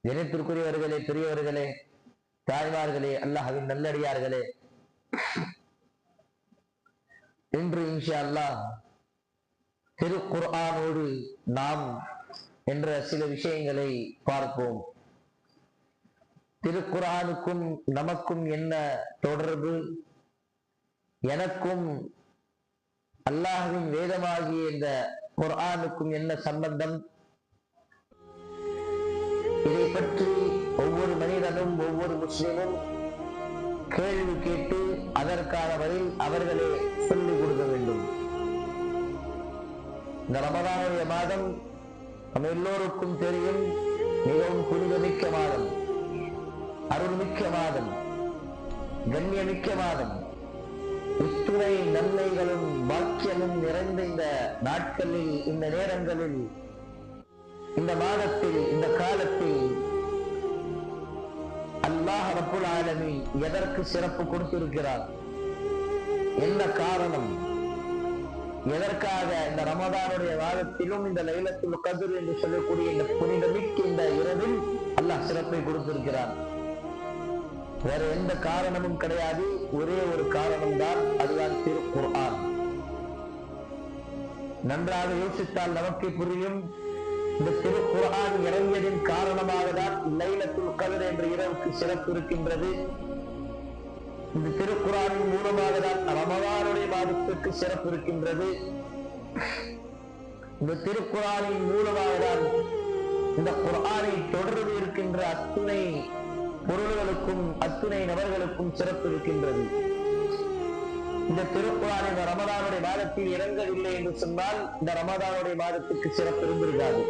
தினத்திற்குரியவர்களே, பெரியவர்களே, தாய்மார்களே, அல்லாஹ்வின் நல்லடியார்களே, இன்று இன்ஷா அல்லாஹ் திருக்குர்ஆனோடு நாம் என்ற சில விஷயங்களை பார்ப்போம். திருக்குர்ஆனுக்கும் நமக்கும் என்ன தொடர்பு? எனக்கும் அல்லாஹ்வின் வேதமாகிய இந்த குர்ஆனுக்கும் என்ன சம்பந்தம்? இதை பற்றி ஒவ்வொரு மனிதனும் ஒவ்வொரு முஸ்லிமும் கேள்வி கேட்டு அதற்கான பதில் அவர்களே சொல்லிக் கொடுக்க வேண்டும். இந்த ரமதானுடைய மாதம் நம்ம எல்லோருக்கும் தெரியும், மிகவும் புனிதமிக்க மாதம், அருள்மிக்க மாதம், கண்ணியமிக்க மாதம். இத்துணை நன்மைகளும் பாக்கியமும் நிறைந்த இந்த நாட்களில், இந்த நேரங்களில், இந்த மாதத்தில், இந்த காலத்தில் அல்லாஹ் ரப்புல் ஆலமீன் எதற்கு சிறப்பு கொடுத்திருக்கிறார்? என்ன காரணம்? எதற்காக இந்த ரமதானுடைய மாதத்திலும் இந்த லைலத்துல் கத்ர் என்று சொல்லக்கூடிய இந்த புனிதமிக்க இந்த இரவில் அல்லாஹ் சிறப்பை கொடுத்திருக்கிறார்? வேற எந்த காரணமும் கிடையாது. ஒரே ஒரு காரணம் தான், அதுதான் திருக்குர்ஆன். நன்றாக யோசித்தால் நமக்கு புரியும். இந்த திருக்குர்ஆன் இறங்கியதின் காரணமாக தான் லைலத்துல் கத்ர் என்ற இரவுக்கு சிறப்பு இருக்கின்றது. இந்த திருக்குர்ஆனின் மூலமாக தான் ரமதானுடைய மாதத்திற்கு சிறப்பு இருக்கின்றது. இந்த திருக்குர்ஆனின் மூலமாக தான் இந்த குர்ஆனை தொடர்பு இருக்கின்ற அத்துணை பொருள்களுக்கும் அத்துணை நபர்களுக்கும் சிறப்பு இருக்கின்றது. இந்த திருக்குர்ஆன் இந்த ரமதானுடைய மாதத்தில் இறங்கவில்லை என்று சொன்னால் இந்த ரமதானுடைய மாதத்துக்கு சிறப்பு இருந்திருக்காது.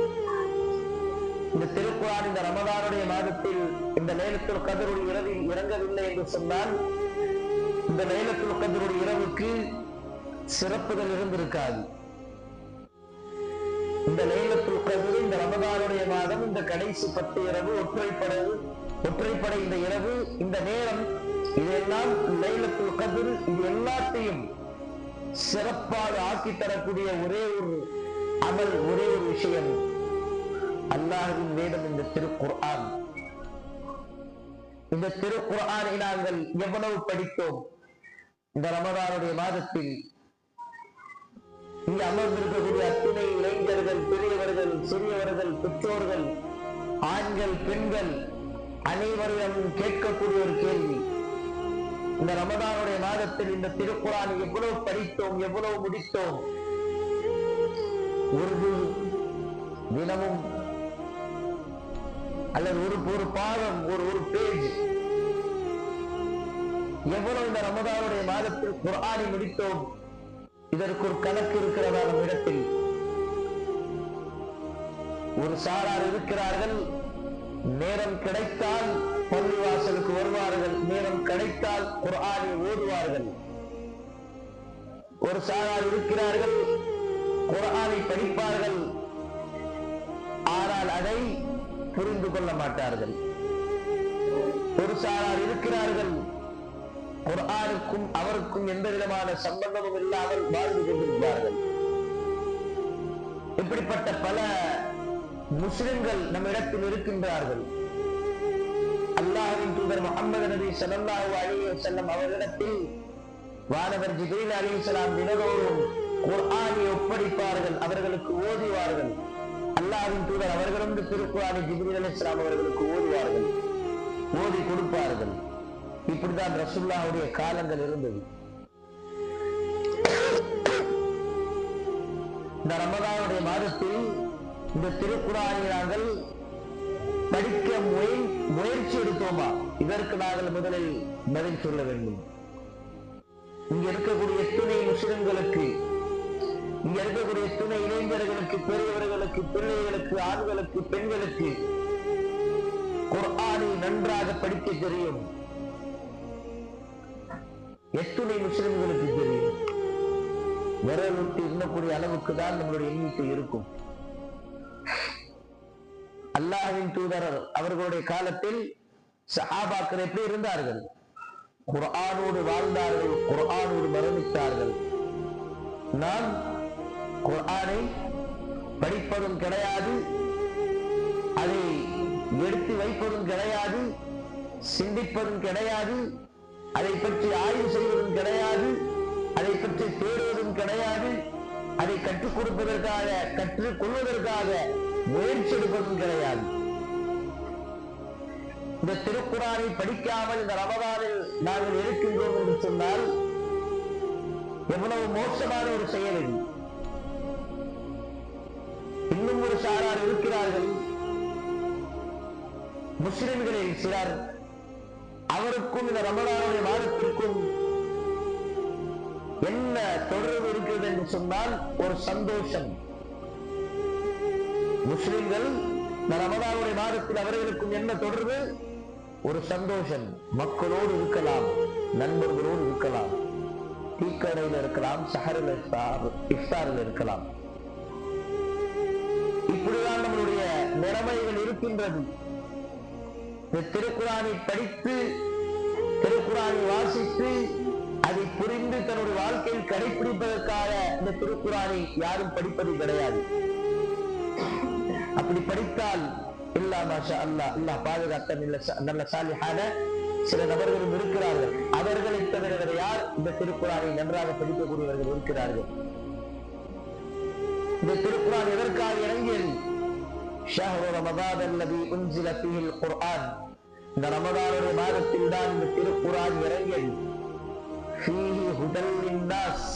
இந்த திருக்குர்ஆன் இந்த ரமதானுடைய மாதத்தில் இந்த லைலத்துல் கத்ருடைய இரவில் இறங்கவில்லை என்று சொன்னால் இந்த லைலத்துல் கத்ருடைய இரவுக்கு சிறப்புகள் இருந்திருக்காது. இந்த லைலத்துல் கத்ர் இந்த ரமதானுடைய மாதம் இந்த கடைசி 10 இரவு ஒற்றைப்படை இந்த இரவு, இந்த நேரம், இதெல்லாம் லைலத்துல் கத்ர், இது எல்லாத்தையும் சிறப்பாக ஆக்கி தரக்கூடிய ஒரே ஒரு அமல், ஒரே ஒரு விஷயம் அல்லாஹ்வின் வேதம், இந்த திருக்குர்ஆன். இந்த திருக்குர்ஆனை நாங்கள் எவ்வளவு படித்தோம்? இந்த ரமதானுடைய மாதத்தில் இங்கு அமர்ந்திருக்கக்கூடிய அத்துணை இளைஞர்கள், பெரியவர்கள், சிறியவர்கள், பெற்றோர்கள், ஆண்கள், பெண்கள் அனைவரும் கேட்கக்கூடிய ஒரு கேள்வி, இந்த ரமதானுடைய மாதத்தில் இந்த திருக்குர்ஆனை எவ்வளவு படித்தோம், எவ்வளவு முடித்தோம்? ஒரு தினமும் அல்லது ஒரு பாடம், ஒரு பேஜ், எவ்வளவு இந்த ரமதானுடைய மாதத்தில் குர்ஆனை முடித்தோம்? இதற்கு ஒரு கணக்கு இருக்கிறதா நம் இடத்தில்? ஒரு சாரார் இருக்கிறார்கள், நேரம் கிடைத்தால் பள்ளிவாசலுக்கு வருவார்கள், நேரம் கிடைத்தால் குர்ஆனை ஓதுவார்கள். ஒரு சாரார் இருக்கிறார்கள், குர்ஆனை படிப்பார்கள், ஆனால் அதை புரிந்து கொள்ள மாட்டார்கள். ஒரு சாரார் இருக்கிறார்கள், குர்ஆனுக்கும் அவருக்கும் எந்த விதமான சம்பந்தமும் இல்லாமல் வாழ்ந்து கொண்டிருப்பார்கள். இப்படிப்பட்ட பல முஸ்லிம்கள் நம்ம இடத்தில் இருக்கின்றார்கள். அல்லாஹ்வின் தூதர் முஹம்மது நபி ஸல்லல்லாஹு அலைஹி வஸல்லம் அவர்களிடத்தில் வானவர் ஜிப்ரீல் அலைஹிஸ்ஸலாம் தினந்தோறும் குர்ஆனை ஒப்படைப்பார்கள், அவர்களுக்கு ஓதுவார்கள். அல்லாஹ்வின் தூதர் அவர்களும் திருக்குர்ஆனை ஜிப்ரீல் அலைஹிஸ்ஸலாம் அவர்களுக்கு ஓதுவார்கள், ஓதி கொடுப்பார்கள். இப்படிதான் ரசூலுல்லாஹ்வுடைய காலங்கள் இருந்தது. இந்த ரமதானுடைய மாதத்தில் இந்த திருக்குர்ஆனை நாங்கள் படிக்க முயற்சி எடுத்தோமா? இதற்கு நாங்கள் முதலில் பதில் சொல்ல வேண்டும். இங்க இருக்கக்கூடிய துணை முஸ்லிம்களுக்கு, இங்க இருக்கக்கூடிய துணை இளைஞர்களுக்கு, பெரியவர்களுக்கு, பிள்ளைகளுக்கு, ஆண்களுக்கு, பெண்களுக்கு குர்ஆனை நன்றாக படிக்க தெரியும். எத்துணை முஸ்லிம்களுக்கு தெரியும்? விரல் விட்டு எண்ணக்கூடிய அளவுக்கு தான் நம்மளுடைய எண்ணிக்கை இருக்கும். அல்லாஹ்வின் தூதர் அவர்களுடைய காலத்தில் சஹாபாக்கள் எப்படி இருந்தார்கள்? குர்ஆனோடு வாழ்ந்தார்கள், குர்ஆனோடு மரணித்தார்கள். நாம் குர்ஆனை படிப்பதும் கிடையாது, அதை எடுத்து வைப்பதும் கிடையாது, சிந்திப்பதும் கிடையாது, அதை பற்றி ஆய்வு செய்வதும் கிடையாது, அதை பற்றி தேடுவதும் கிடையாது, அதை கற்றுக் கொடுப்பதற்காக கற்றுக் கொள்வதற்காக முயற்சி எடுப்பதும் கிடையாது. இந்த திருக்குரானை படிக்காமல் இந்த ரமதானில் நாங்கள் இருக்கின்றோம் என்று சொன்னால் எவ்வளவு மோசமான ஒரு செயல் இது. இன்னும் ஒரு சாரார் இருக்கிறார்கள், முஸ்லிம்களில் சிலர், அவருக்கும் இந்த ரமதானுடைய மாதத்திற்கும் என்ன தொடர்பு இருக்கிறது என்று சொன்னால் ஒரு சந்தோஷம். முஸ்லிம்கள் இந்த ரமதானுடைய மாதத்தில் அவர்களுக்கும் என்ன தொடர்பு? ஒரு சந்தோஷம். மக்களோடு இருக்கலாம், நண்பர்களோடு இருக்கலாம், டீக்கடையில் இருக்கலாம், சஹரில் இஃப்தாரில் இருக்கலாம். இப்படிதான் நம்மளுடைய நிலைமைகள் இருக்கின்றது. இந்த திருக்குரானை படித்து, திருக்குரானை வாசித்து, அதை புரிந்து தன்னுடைய வாழ்க்கையில் கடைபிடிப்பதற்காக இந்த திருக்குரானை யாரும் படிப்பது கிடையாது. அப்படி படித்தால் இல்லா மாஷா அல்லாஹ், அல்லாஹ் பாதுகாத்த நல்ல சாலிஹான சில நபர்களும் இருக்கிறார்கள். அவர்களை தவிர யார் இந்த திருக்குரானை நன்றாக படிக்கக்கூடியவர்கள் இருக்கிறார்கள். இந்த திருக்குரான் எதற்காக இறங்கியது? ஷஹ்ரு ரமதான் அல்லதி உன்சில ஃபீஹில் குர்ஆன். இந்த ரமதானுடைய மாதத்தில் தான் இந்த திருக்குரான் இறங்கியது. ஃபீஹி ஹுதல் லின்னாஸ்.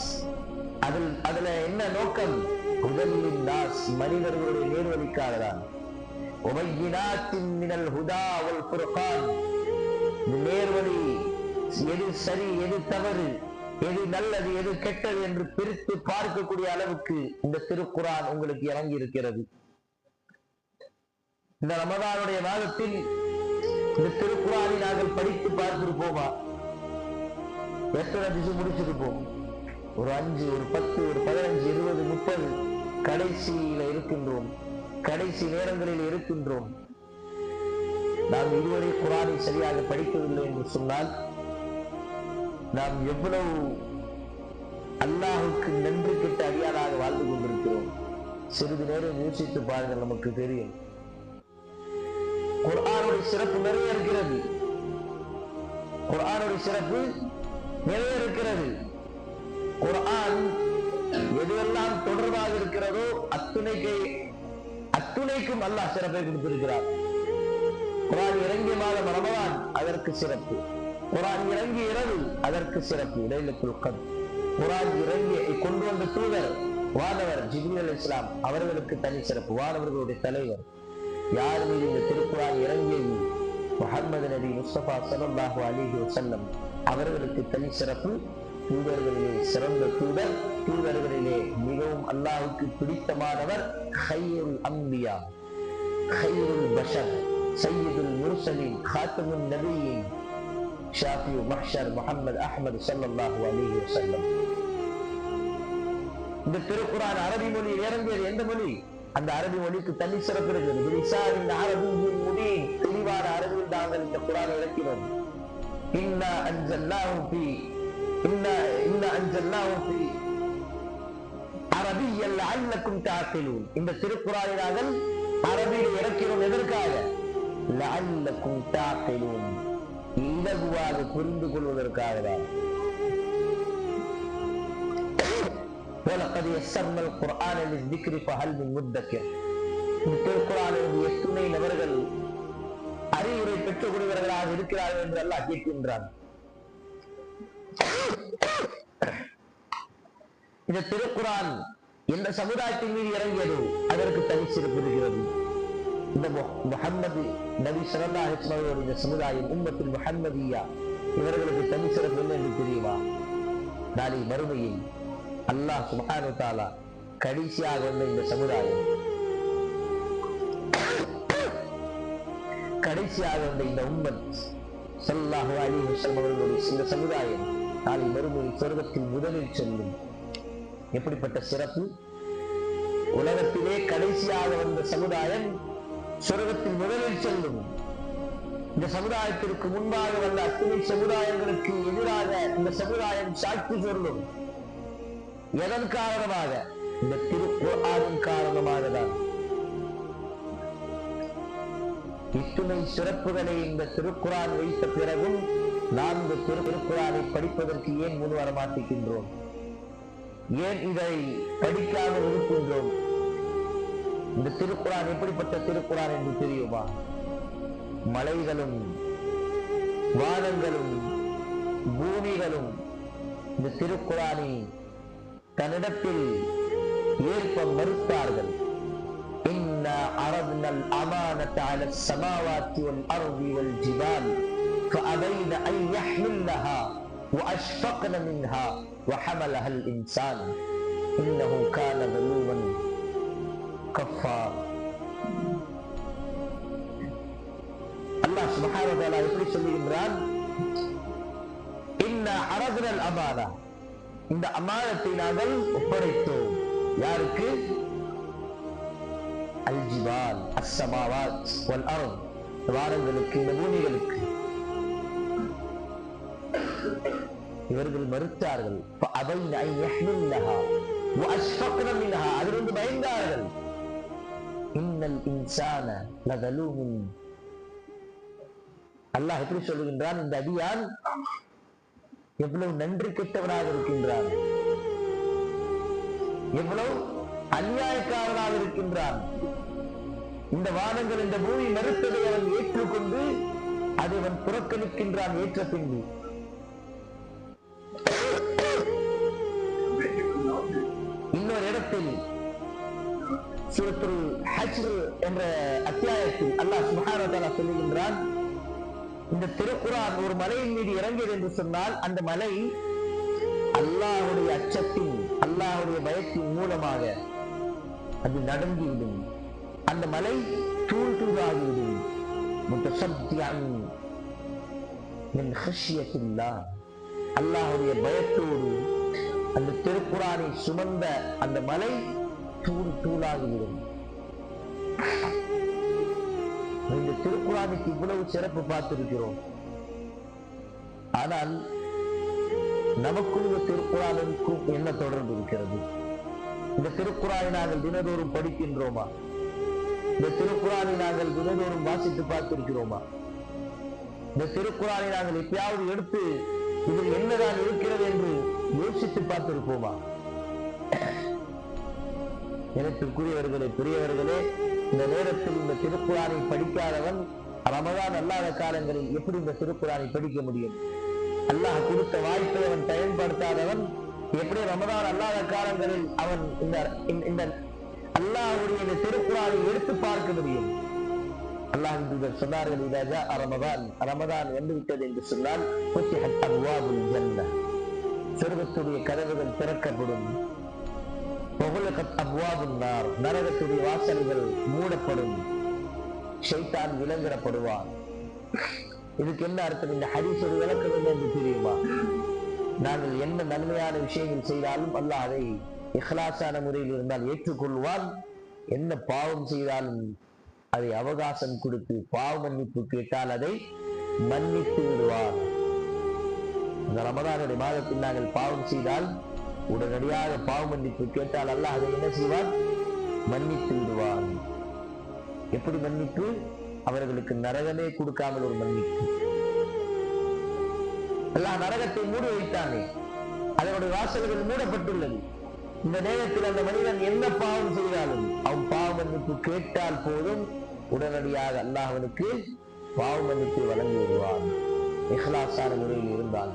அதுல என்ன நோக்கம்? ஹுதல் லின்னாஸ், மனிதர்களுடைய நேர்வழிக்காகதான். உபையினாத்தின் மினல் ஹுதா வல் ஃபுர்கான். நேர்வழி எது சரி, எது தவறு, எது நல்லது, எது கெட்டது என்று பிரித்து பார்க்கக்கூடிய அளவுக்கு இந்த திருக்குரான் உங்களுக்கு இறங்கி இருக்கிறது. இந்த ரமதானுடைய மாதத்தில் இந்த திருக்குரானை நாங்கள் படித்து பார்த்திருப்போமா? எத்தனை திசை முடிச்சிருப்போம்? ஒரு 5, ஒரு 10, ஒரு 15, 20, 30 கடைசியில இருக்கின்றோம், கடைசி நேரங்களில் இருக்கின்றோம். நாம் இதுவரை குரானை சரியாக படிக்கவில்லை என்று சொன்னால் நாம் எவ்வளவு அல்லாஹுக்கு நன்றி கெட்ட அடியாராக வாழ்ந்து கொண்டிருக்கிறோம். சிறிது நேரம் யோசித்து பாருங்கள், நமக்கு தெரியும். குர்ஆனுடைய சிறப்பு நிறைய இருக்கிறது. குர்ஆனுடைய சிறப்பு நிறைய இருக்கிறது. குர்ஆன் எதுவெல்லாம் தொடர்பாக இருக்கிறதோ அத்துணைக்கும் அல்லாஹ் சிறப்பை கொடுத்திருக்கிறார். குர்ஆன் இறங்கிய மாதம் ரமதான், அதற்கு சிறப்பு. குர்ஆன் இறங்கிய இரவு, அதற்கு சிறப்பு. லைலத்துல் கத்ர். குர்ஆன் இறங்கிய கொண்டு வந்த தூதர் வானவர் ஜிப்ரீல் அலைஹிஸ்ஸலாம், அவர்களுக்கு தனி சிறப்பு. வானவர்களுடைய தலைவர் யார் மீது இந்த திருக்குர்ஆன் இறங்கியது? முஹம்மது நபி முஸ்தபா ஸல்லல்லாஹு அலைஹி வஸல்லம் அவர்களுக்கு தனி சிறப்பு. தூதர்களிலே சிறந்த தூதர், தூதர்களிலே மிகவும் அல்லாஹ்வுக்கு பிடித்தமானவர் ஹைருல் அன்பியா, ஹைருல் பஷர், சய்யிதுல் முர்சலீன், காத்தமுன் நபியீன், ஷாஃபிஉ மஹ்ஷர் முஹம்மது அஹ்மது ஸல்லல்லாஹு அலைஹி வஸல்லம். இந்த திருக்குர்ஆன் அரபி மொழியில் இறங்கியது. எந்த மொழி? அந்த அரபி மொழிக்கு தனி சிறப்பு இருக்கிறது. பிலிசானின் அரபிய்யின் முபீன், தெளிவான அரபியில் நாங்கள் இந்த குர்ஆனை இறக்கினோம். இன்னா அன்ஸல்னாஹு ஃபீ அரபிய்யன் லஅல்லக்கும் தஅகிலூன். இந்த திருக்குர்ஆனை நாங்கள் அரபியில் இறக்கினோம். எதற்காக? லஅல்லக்கும் தஅகிலூன், இலகுவாக புரிந்து கொள்வதற்காகதான். وَلَقَدْ يَسَّرْنَا الْقُرْآنَ لِلذِّكْرِ فَهَلْ مِن مُدَّكِرٍ. இந்த திருக்குர்ஆனின் எத்துணை நபர்கள் அறிவுரை பெற்றுக்கொள்கிறவர்களாக இருக்கிறார்கள் என்று அல்லாஹ் கேட்கின்றான். இந்த திருக்குர்ஆன் எந்த சமுதாயத்தின் மீது இறங்கியதோ அதற்கு தனி சிறப்பு இருக்கிறது. இந்த முஹம்மது நபி ஸல்லல்லாஹு அலைஹி வஸல்லம் இந்த சமுதாயம் உம்மத்துல் முஹம்மதியா, இவர்களுக்கு தனி சிறப்பு என்ன என்று தெரியுமா? நாளை மறுமையில் அல்லாஹ் சுப்ஹானஹு வ தஆலா கடைசியாக வந்த இந்த சமுதாயம், கடைசியாக வந்த இந்த உம்மத் ஸல்லல்லாஹு அலைஹி வஸல்லம் அவர்களுடைய இந்த சமுதாயம் நாளை மறுமையில் சொர்க்கத்தில் முதலில் செல்லும். எப்படிப்பட்ட சிறப்பு! உலகத்திலே கடைசியாக வந்த சமுதாயம் சொர்க்கத்தில் முதலில் செல்லும். இந்த சமுதாயத்திற்கு முன்பாக வந்த அத்தனை சமுதாயங்களுக்கு எதிராக இந்த சமுதாயம் சாட்சி சொல்லும். எதன் காரணமாக? இந்த திருக்குர்ஆனின் காரணமாக தான். இத்துணை சிறப்புகளை இந்த திருக்குரான் வைத்த பிறகும் நாம் இந்த திருக்குரானை படிப்பதற்கு ஏன் முன் வர மாட்டேங்கின்றோம்? ஏன் இதை படிக்காமல் இருக்கின்றோம்? இந்த திருக்குரான் எப்படிப்பட்ட திருக்குரான் என்று தெரியுமா? மலைகளும் வானங்களும் பூமிகளும் இந்த திருக்குரானை தன்னிடத்தில் ஏற்ப மறுத்தார்கள். இன்னா அரத்னல் அமானத அலா ஸமாவாத்தி வல் அர்தி வல் ஜிபால் فأبين أن يحملنها وأشفقن منها وحملها الإنسان إنه كان ظلوما كفارا. அல்லாஹ் சுப்ஹானஹு வ தஆலா எப்படி சொல்லுகின்றான்? இன்னா அரத்னல் அமானா, இந்த அமானத்தை நாங்கள் ஒப்படைத்தோம். யாருக்கு? அல் ஜிபால் அஸ்ஸமாவாத் வல் அர்த், வானங்களுக்கு, இந்த பூமிகளுக்கு. இவர்கள் மறுத்தார்கள். அதிலிருந்து பயந்தார்கள். இன்னல் இன்சான லதலூமுன். அல்லாஹ் எப்படி சொல்லுகின்றான்? இந்த அடியான் எவ்வளவு நன்றி கெட்டவனாக இருக்கின்றான், எவ்வளவு அநியாயக்காரனாக இருக்கின்றான். இந்த வானங்கள், இந்த பூமி மறுத்ததை அவன் ஏற்றுக்கொண்டு அதை அவன் புறக்கணிக்கின்றான். ஏற்ற பின்பு இன்னொரு இடத்தில் சூரத்துல் ஹஜ்ர் என்ற அத்தியாயத்தில் அல்லாஹ் சுப்ஹானஹு வ தஆலா சொல்லுகின்றான், இந்த திருக்குரான் ஒரு மலையின் மீது இறங்கியது என்று சொன்னால் அந்த மலை அல்லாஹ்வுடைய அச்சத்தின், அல்லாஹ்வுடைய பயத்தின் மூலமாக அது நடுங்கிவிடும். அந்த மலை தூள் தூளாகிவிடும். முத்தசத்தியன் மின் ஹஷ்யத்தில்லாஹ், அல்லாஹ்வுடைய பயத்தோடு அந்த திருக்குரானை சுமந்த அந்த மலை தூள் தூளாகிவிடும். இந்த திருக்குரானுக்கு இவ்வளவு சிறப்பு பார்த்திருக்கிறோம். ஆனால் நமக்கும் இந்த திருக்குரானுக்கும் என்ன தொடர்பு இருக்கிறது? இந்த திருக்குரானை நாங்கள் தினதோறும் படிக்கின்றோமா? இந்த திருக்குரானை நாங்கள் தினதோறும் வாசித்து பார்த்திருக்கிறோமா? இந்த திருக்குரானை நாங்கள் எப்பயாவது எடுத்து இதில் என்னதான் இருக்கிறது என்று யோசித்து பார்த்திருப்போமா? எனக்குரியவர்களே, பெரியவர்களே, இந்த நேரத்தில் இந்த திருக்குரானை படிக்காதவன் ரமதான் அல்லாத காலங்களில் எப்படி இந்த திருக்குரானை படிக்க முடியும்? அல்லாஹ் கொடுத்த வாய்ப்பை அவன் பயன்படுத்தாதவன் எப்படி ரமதான் அல்லாத காலங்களில் அவன் இந்த அல்லாஹ்வுடைய இந்த திருக்குரானை எடுத்து பார்க்க முடியும்? அல்லாஹ் சொன்னார்கள், ரமதான் வந்துவிட்டது என்று சொன்னால் சொர்க்கத்துடைய கதவுகள் திறக்கப்படும், நரகத்துடைய வாசல்கள் மூடப்படும், ஷைத்தான் விலங்கிடப்படுவான். இதுக்கு என்ன அர்த்தம்? இந்த ஹதீஸ் ஒரு விளக்கம் என்ன என்று தெரியுமா? நாங்கள் என்ன நன்மையான விஷயங்கள் செய்தாலும் அல்லாஹ் அதை இஹ்லாஸான முறையில் இருந்தால் ஏற்றுக்கொள்வான். என்ன பாவம் செய்தாலும் அதை அவகாசம் கொடுத்து பாவ மன்னிப்பு கேட்டால் அதை மன்னித்து விடுவார். இந்த ரமதானுடைய மாதத்தில் நாங்கள் பாவம் செய்தால் உடனடியாக பாவ மன்னிப்பு கேட்டால் அல்லாஹ் அதை என்ன செய்வான்? மன்னித்து விடுவான். எப்படி மன்னிப்பு? அவர்களுக்கு நரகமே கொடுக்காமல் ஒரு மன்னிப்பு. அல்லாஹ் நரகத்தை மூடி வைத்தானே, அதனுடைய வாசல்கள் மூடப்பட்டுள்ளது. இந்த நேரத்தில் அந்த மனிதன் என்ன பாவம் செய்தாலும் அவன் பாவ மன்னிப்பு கேட்டால் போதும், உடனடியாக அல்லாஹ் அவனுக்கு பாவ மன்னிப்பு வழங்கி விடுவான், இஹ்லாஸான முறையில் இருந்தால்.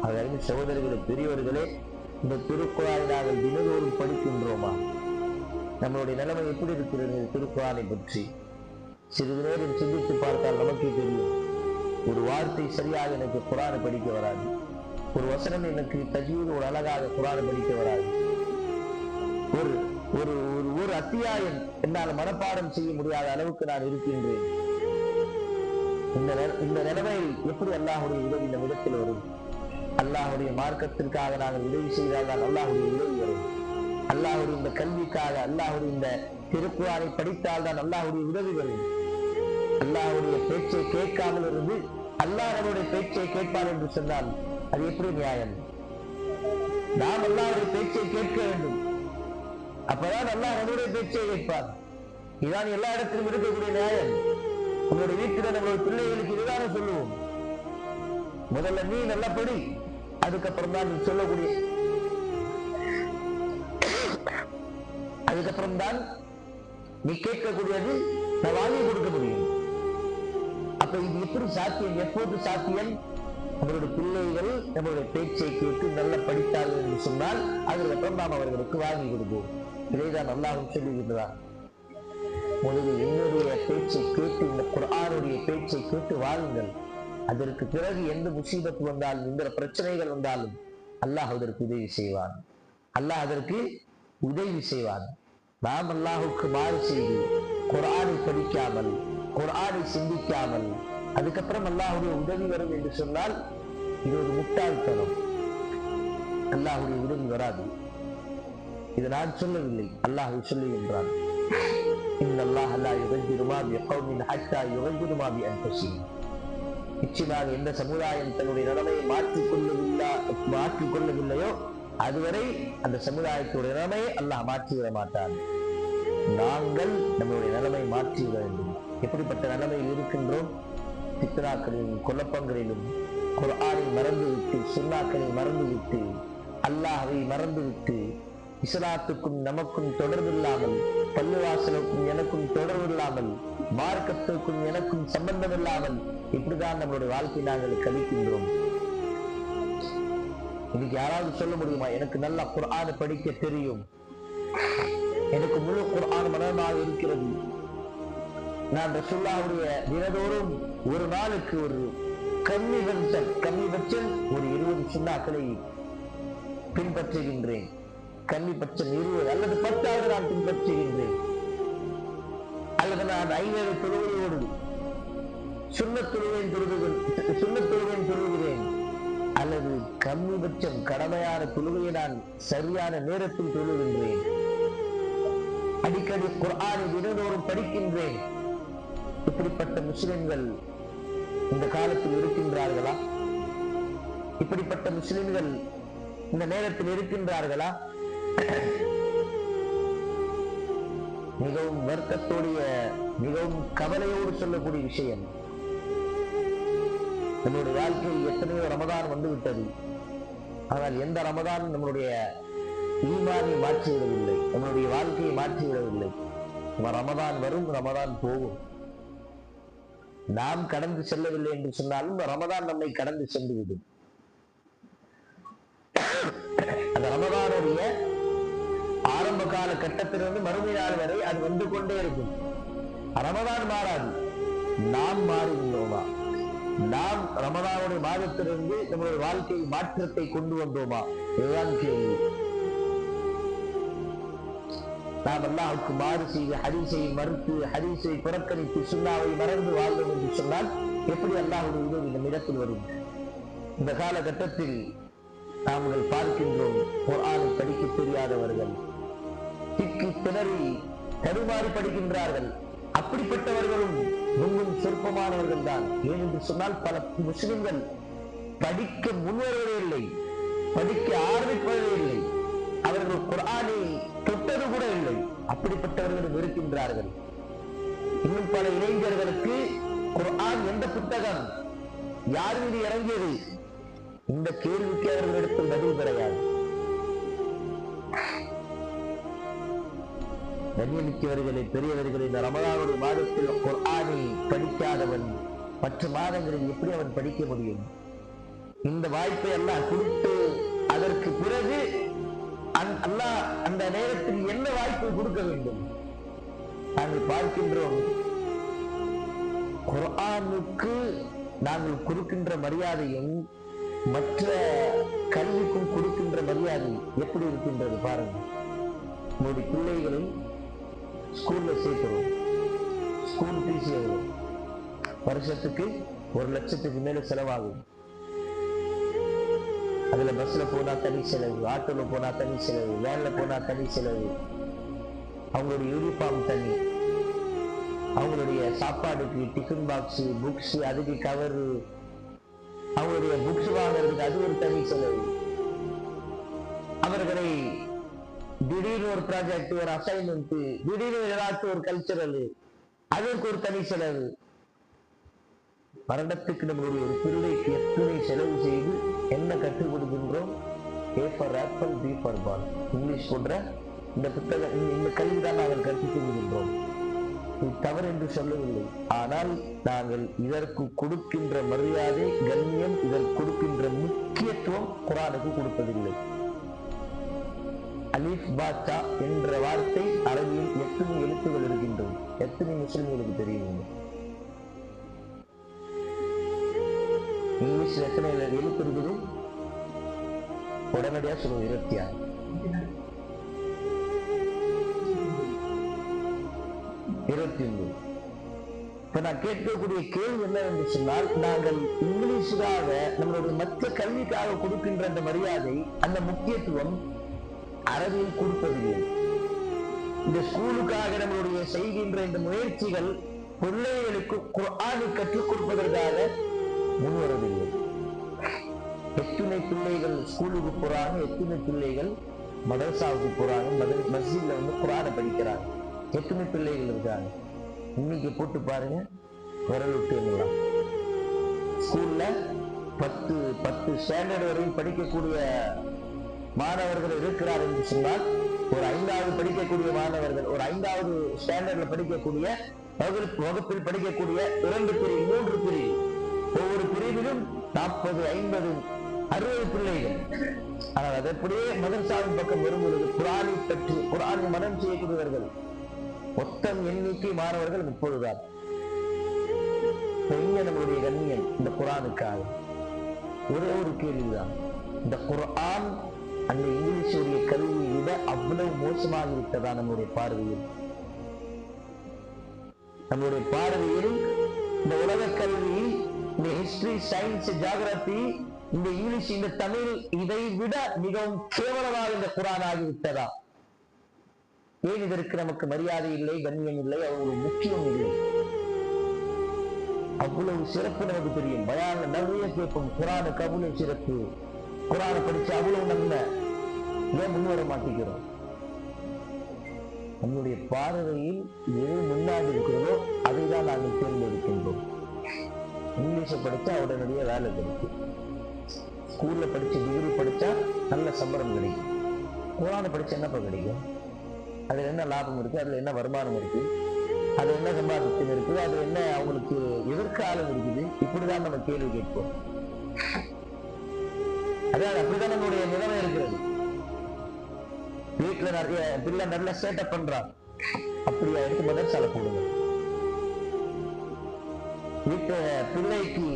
அதற்கு சகோதரர்களே, பெரியவர்களே, இந்த திருக்குரானை நாங்கள் தினதோறும் படிக்கின்றோமா? நம்மளுடைய நிலைமை எப்படி இருக்கிறது? திருக்குரானை பற்றி சிறிது நேரம் சிந்தித்து பார்த்தால் நமக்கே தெரியும். ஒரு வார்த்தை சரியாக எனக்கு குரானை படிக்க வராது, ஒரு வசனம் எனக்கு தஜ்வீத் ஒரு அழகாக குரானை படிக்க வராது, ஒரு ஒரு ஒரு அத்தியாயம் என்னால் மனப்பாடம் செய்ய முடியாத அளவுக்கு நான் இருக்கின்றேன். இந்த நிலைமையில் எப்படி அல்லாஹ்வுடைய உதவி இந்த இடத்தில் வரும்? அல்லாஹ்வுடைய மார்க்கத்திற்காக நாங்கள் உதவி செய்தால் தான் அல்லாஹ்வுடைய உதவி வரும். அல்லாஹ்வுடைய இந்த கல்விக்காக, அல்லாஹ்வுடைய இந்த திருக்குரானை படித்தால் தான் அல்லாஹ்வுடைய உதவி வரும். அல்லாஹ்வுடைய பேச்சை கேட்காமல் இருந்து அல்லாஹ் நம்முடைய பேச்சை கேட்பார் என்று சொன்னால் அது எப்படி நியாயம்? நாம் அல்லாஹ்வுடைய பேச்சை கேட்க வேண்டும், அப்பதான் அல்லாஹ் நம்முடைய பேச்சை கேட்பார். இதுதான் எல்லா இடத்திலும் இருக்கக்கூடிய நியாயம். உங்களுடைய வீட்டில் நம்மளுடைய பிள்ளைகளுக்கு இதுதானே சொல்லுவோம். முதல்ல நீ நல்லா படி, அதுக்கப்புறம் தான் நீ சொல்லக்கூடிய, அதுக்கப்புறம் தான் நீ கேட்கக்கூடியது நான் வாங்கி கொடுக்க முடியும். அப்ப இது எப்படி சாத்தியம்? எப்போது சாத்தியம்? நம்மளுடைய பிள்ளைகள் நம்மளுடைய பேச்சை கேட்டு நல்லா படித்தார்கள் என்று சொன்னால் அதுக்கப்புறம் நாம் அவர்களுக்கு வாங்கி கொடுப்போம். இதைதான் அல்லாஹ் சொல்லுகின்றார். முதலில் என்னுடைய பேச்சை கேட்டு, இந்த குர்ஆனுடைய பேச்சை கேட்டு வாழுங்கள். அதற்கு பிறகு எந்த முசீபத்து வந்தாலும், எந்த பிரச்சனைகள் வந்தாலும் அல்லாஹ் அதற்கு உதவி செய்வான். அல்லாஹ் அதற்கு உதவி செய்வான். நாம் அல்லாஹுக்கு மாறு செய்து குர்ஆனை படிக்காமல், குர்ஆனை சிந்திக்காமல் அதுக்கப்புறம் அல்லாஹுடைய உதவி வரும் என்று சொன்னால் இது ஒரு முட்டாள்தனம். அல்லாஹுடைய உதவி வராது. இது நான் சொல்லவில்லை, அல்லாஹ் சொல்லுகின்றான். இன்னல்லாஹ லா யுகய்யிரு மா பிகௌமின் ஹத்தா யுகய்யிரு மா பிஅன்ஃபுஸிஹிம். நிச்சயமாக எந்த சமுதாயம் தன்னுடைய நிலைமையை மாற்றிக் கொள்ளவில்லையோ அதுவரை அந்த சமுதாயத்துடைய நிலைமையை அல்லாஹ் மாற்றிவிட மாட்டான். நாங்கள் நம்மளுடைய நிலைமை மாற்றிவிட வேண்டும். எப்படிப்பட்ட நிலைமையில் இருக்கின்றோம்? பித்னாக்களிலும் குழப்பங்களிலும் குர்ஆனை மறந்துவிட்டு, சுன்னாக்களை மறந்துவிட்டு, அல்லாஹ்வை மறந்துவிட்டு, இஸ்லாத்துக்கும் நமக்கும் தொடர்பு இல்லாமல், பள்ளிவாசலுக்கும் எனக்கும் தொடர்பு இல்லாமல், மார்க்கத்திற்கும் எனக்கும் சம்பந்தம் இல்லாமல் இப்படிதான் நம்மளுடைய வாழ்க்கை நாங்கள் கழிக்கின்றோம். இன்னைக்கு யாராவது சொல்ல முடியுமா, எனக்கு நல்லா குர்ஆனை படிக்க தெரியும், எனக்கு முழு குர்ஆன் மனமாக இருக்கிறது, நான் ரசூலுல்லாஹ்வுடைய தினதோறும் ஒரு நாளுக்கு ஒரு கம்மிபட்சம் ஒரு 20 சுன்னாக்களை பின்பற்றுகின்றேன், கம்மிபட்சம் 20 அல்லது 10 நான் பின்பற்றுகின்றேன், அல்லது நான் 5 தொழுகையோடு சுன்னத் தொழுகையின் தொழுகிறேன், அல்லது கம்மிபட்சம் கடமையான தொழுகையை நான் சரியான நேரத்தில் தொழுகின்றேன், அடிக்கடி குர்ஆனை தினந்தோறும் படிக்கின்றேன். இப்படிப்பட்ட முஸ்லிம்கள் இந்த காலத்தில் இருக்கின்றார்களா? இப்படிப்பட்ட முஸ்லிம்கள் இந்த நேரத்தில் இருக்கின்றார்களா? மிகவும் வருத்தத்தோடைய, மிகவும் கவலையோடு சொல்லக்கூடிய விஷயம், நம்மளுடைய வாழ்க்கையில் எத்தனையோ ரமதான் வந்து விட்டது. ஆனால் எந்த ரமதான் நம்மளுடைய ஈமானை மாற்றிவிடவில்லை, நம்மளுடைய வாழ்க்கையை மாற்றிவிடவில்லை. ரமதான் வரும், ரமதான் போகும். நாம் கடந்து செல்லவில்லை என்று சொன்னாலும் ரமதான் நம்மை கடந்து சென்றுவிடும். அந்த ரமதானுடைய ஆரம்ப கால கட்டத்திலிருந்து மறுமை நாள் வரை அது வந்து கொண்டே இருக்கும். ரமதான் மாறாது. நாம் மாறுகின்றோமா? நாம் ரமதானுடைய மாதத்திலிருந்து நம்முடைய வாழ்க்கை மாற்றத்தை கொண்டு வந்தோமா? இதுதான் கேள்வி. நாம் அல்லாஹ்வுக்கு மாறு செய்து, ஹதீஸை மறுத்து, ஹதீஸை புறக்கணித்து, சுன்னாவை மறந்து வாழ்ந்தோம் என்று சொன்னால் எப்படி அல்லாஹ்வுடைய உதவி நம் இடத்தில் வரும்? இந்த காலகட்டத்தில் நாங்கள் பார்க்கின்றோம், குர்ஆனை படிக்க தெரியாதவர்கள் திக்கி திணறி தடுமாறி படிக்கின்றார்கள். அப்படிப்பட்டவர்களும் இன்னும் சொற்பமானவர்கள் தான். ஏனென்று சொன்னால் பல முஸ்லிம்கள் படிக்க முன்வருவதே இல்லை, படிக்க ஆரம்பிப்பதே இல்லை, அவர்கள் குர்ஆனை தொட்டது கூட இல்லை. அப்படிப்பட்டவர்களும் இருக்கின்றார்கள். இன்னும் பல இளைஞர்களுக்கு குர்ஆன் எந்த புத்தகம், யார் மீது இறங்கியது, இந்த கேள்விக்கு அவர்களிடத்தில் பதில் கிடையாது. கண்ணியமிக்கவர்களே, பெரியவர்களே, இந்த ரமதானுடைய மாதத்தில் குர்ஆனை படிக்காதவன் மற்ற மாதங்களில் எப்படி அவன் படிக்க முடியும்? இந்த வாய்ப்பை அல்லாஹ் கொடுத்து அதற்கு பிறகு அல்லாஹ் அந்த நேரத்தில் என்ன வாய்ப்பு கொடுக்க வேண்டும்? நாங்கள் பார்க்கின்றோம், குர்ஆனுக்கு நாங்கள் கொடுக்கின்ற மரியாதையும் மற்ற கல்விக்கும் கொடுக்கின்ற மரியாதை எப்படி இருக்கின்றது பாருங்க. உங்களுடைய பிள்ளைகளை ஸ்கூல்ல சேர்க்கிறோம், ஸ்கூல் ஃபீஸ் எவ்வளவு? வருஷத்துக்கு 1 லட்சத்துக்கு மேல செலவாகும். அதுல பஸ்ல போனா தனி செலவு, ஆட்டோல போனா தனி செலவு, வேன்ல போனா தனி செலவு, அவங்களுடைய யூனிஃபார்ம் தனி, அவங்களுடைய சாப்பாடுக்கு டிஃபன் பாக்ஸ், புக்ஸ், அதுக்கு கவரு, அவங்களுடைய புக்ஸ் வாங்குறதுக்கு அது ஒரு தனி செலவு. அவர்களை திடீர்னு ஒரு ப்ராஜெக்ட், ஒரு அசைன்மெண்ட், திடீர்னு ஏதாச்சும் ஒரு கல்ச்சரல், அதற்கு ஒரு தனி செலவு. வருடத்துக்கு நம்மளுடைய ஒரு பிள்ளைக்கு எத்தனை செலவு செய்து என்ன கற்றுக் கொடுக்கின்றோம்? A for apple, B for ball. English போன்ற இந்த புத்தகம், இந்த கல்விதான் நாங்கள் கற்றுக் கொள்கின்றோம். இது தவறு என்று சொல்லவில்லை. ஆனால் நாங்கள் இதற்கு கொடுக்கின்ற மரியாதை, கண்ணியம், இதற்கு கொடுக்கின்ற முக்கியத்துவம் குர்ஆனுக்கு கொடுப்பதில்லை. அலிஃப் பாத்தா என்ற வார்த்தை அரபியில் எத்தனை எழுத்துகள் இருக்கின்றது? எத்தனை முஸ்லிம்களுக்கு தெரியும்? இங்கிலீஷ் எத்தனை எழுத்து இருக்குது? உடனடியா சொல்லுவோம் 26. 29. இப்ப நான் கேட்கக்கூடிய கேள்வி என்ன என்று சொன்னால், நாங்கள் இங்கிலீஷுக்காக நம்மளுடைய மற்ற கல்விக்காக கொடுக்கின்ற அந்த மரியாதை, அந்த முக்கியத்துவம் அரபியில் கொடுப்பதில்லை. இந்த ஸ்கூலுக்காக நம்மளுடைய செய்கின்ற இந்த முயற்சிகள் பிள்ளைகளுக்கு குர்ஆனை கற்றுக் கொடுப்பதற்காக முன்வரவில்லை. எத்தனை பிள்ளைகள் ஸ்கூலுக்கு போறாங்க, எத்தனை பிள்ளைகள் மதரசாவுக்கு போறாங்க, மஸ்ஜித்ல வந்து குர்ஆனை படிக்கிறாங்க, எத்தனை பிள்ளைகள் இருக்காங்க? இன்னைக்கு போட்டு பாருங்க, விரல் விட்டு எண்ணலாம். ஸ்கூல்ல 10 ஸ்டாண்டர்ட் வரையும் படிக்கக்கூடிய மாணவர்கள் இருக்கிறார் என்று சொன்னால், ஒரு 5வது படிக்கக்கூடிய மாணவர்கள், ஒரு 5வது ஸ்டாண்டர்ட்ல படிக்கக்கூடிய வகுப்பில் படிக்கக்கூடிய 2 பிரிவு, 3 பிரிவு, ஒவ்வொரு பிரிவிலும் 40, 50, 60 பிள்ளைகள். ஆனால் அது அப்படியே மதரசாவின் பக்கம் வரும்பொழுது குர்ஆனை பற்றி, குர்ஆனை மனனம் செய்யக்கூடியவர்கள் மொத்தம் எண்ணிக்கை மாணவர்கள் 30 தான். நம்முடைய கண்ணியம் இந்த குர்ஆனுக்காக ஒரே ஒரு கேள்விதான், இந்த குர்ஆன் அந்த இங்கிலீஷுடைய கல்வியை விட அவ்வளவு மோசமாக விட்டதா நம்முடைய பார்வையில்? நம்முடைய பார்வையில் இந்த உலக கல்வி, இந்த ஹிஸ்டரி, சயின்ஸ், ஜியோகிராபி, இந்த இங்கிலீஷ், இந்த தமிழ், இதை விட மிகவும் கேவலமாக இந்த குர்ஆன் ஆகிவிட்டதா? ஏன் இதற்கு நமக்கு மரியாதை இல்லை, கண்ணியம் இல்லை, அவ்வளவு முக்கியம் இல்லை? அவ்வளவு சிறப்பு நமக்கு தெரியும், பயான்ல நிறைய கேட்போம், குர்ஆனுக்கு அவ்வளவு சிறப்பு, குர்ஆனை படிச்சு அவ்வளவு நன்மை. ஏன் முன்வர மாட்டேங்கிறோம்? நம்முடைய பார்வையில் எது முன்னாடி இருக்கிறதோ அதை தான் நாங்கள் தேர்ந்தெடுக்கின்றோம். இங்கிலீஷை படிச்சா உடனடியே வேலை கிடைக்கும், ஸ்கூல்ல படிச்சு டிகிரி படிச்சா நல்ல சம்பளம் கிடைக்கும். குர்ஆனை படிச்சா என்னப்பா கிடைக்கும்? அதுல என்ன லாபம் இருக்கு? அதுல என்ன வருமானம் இருக்கு? அது என்ன சம்பாதித்தம் இருக்குது? அது என்ன அவங்களுக்கு எதிர்காலம் இருக்குது? இப்படிதான் நம்ம கேள்வி கேட்போம். அதாவது அப்படிதான் நம்மளுடைய நிலைமை இருக்கிறது. வீட்டுல நிறைய பிள்ளை நல்ல சேட்டப் பண்றான், அப்படியா எடுத்து மதரசால போடுங்க. வீட்டு பிள்ளைக்கு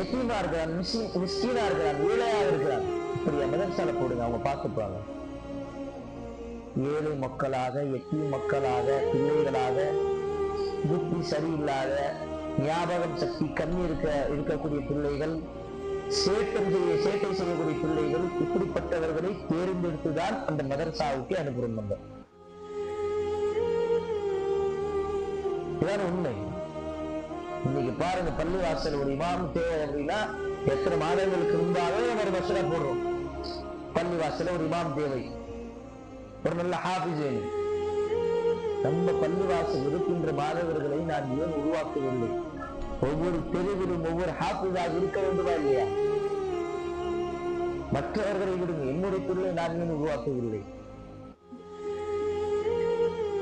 எத்தீமா இருக்கிறான், மிஸ்கீனா இருக்கிறான், ஏழையாக இருக்கிறான், அப்படியா மதரசால போடுங்க, அவங்க பார்த்துப்பாங்க. ஏழை மக்களாக, எத்தீம் மக்களாக, பிள்ளைகளாக, புத்தி சரியில்லாத, ஞாபகம் சக்தி கம்மி இருக்கக்கூடிய பிள்ளைகள், சேட்டை செய்யக்கூடிய பிள்ளைகள், இப்படிப்பட்டவர்களை தேர்ந்தெடுத்துதான் அந்த மதரசாவுக்கு அனுப்புறோம். நம்ம இதான் உண்மை. இன்னைக்கு பாருங்க, பள்ளிவாசல் ஒரு இமாம் தேவை அப்படின்னா எத்தனை மாதங்களுக்கு முன்பாகவே நம்ம ஒரு மசூரா போடுறோம். பள்ளிவாசல ஒரு இமாம் தேவை, ஒரு நல்ல ஹாஃபிஸ் வேணும். நம்ம பள்ளிவாசல் இருக்கின்ற மாணவர்களை நான் ஏன் உருவாக்கவில்லை? ஒவ்வொரு தெருவிலும் ஒவ்வொரு ஹாஃபிஸாக இருக்க வேண்டுமா இல்லையா? மற்றவர்களை விடுங்க, என்னுடைய பிள்ளை நான் ஏன் உருவாக்கவில்லை?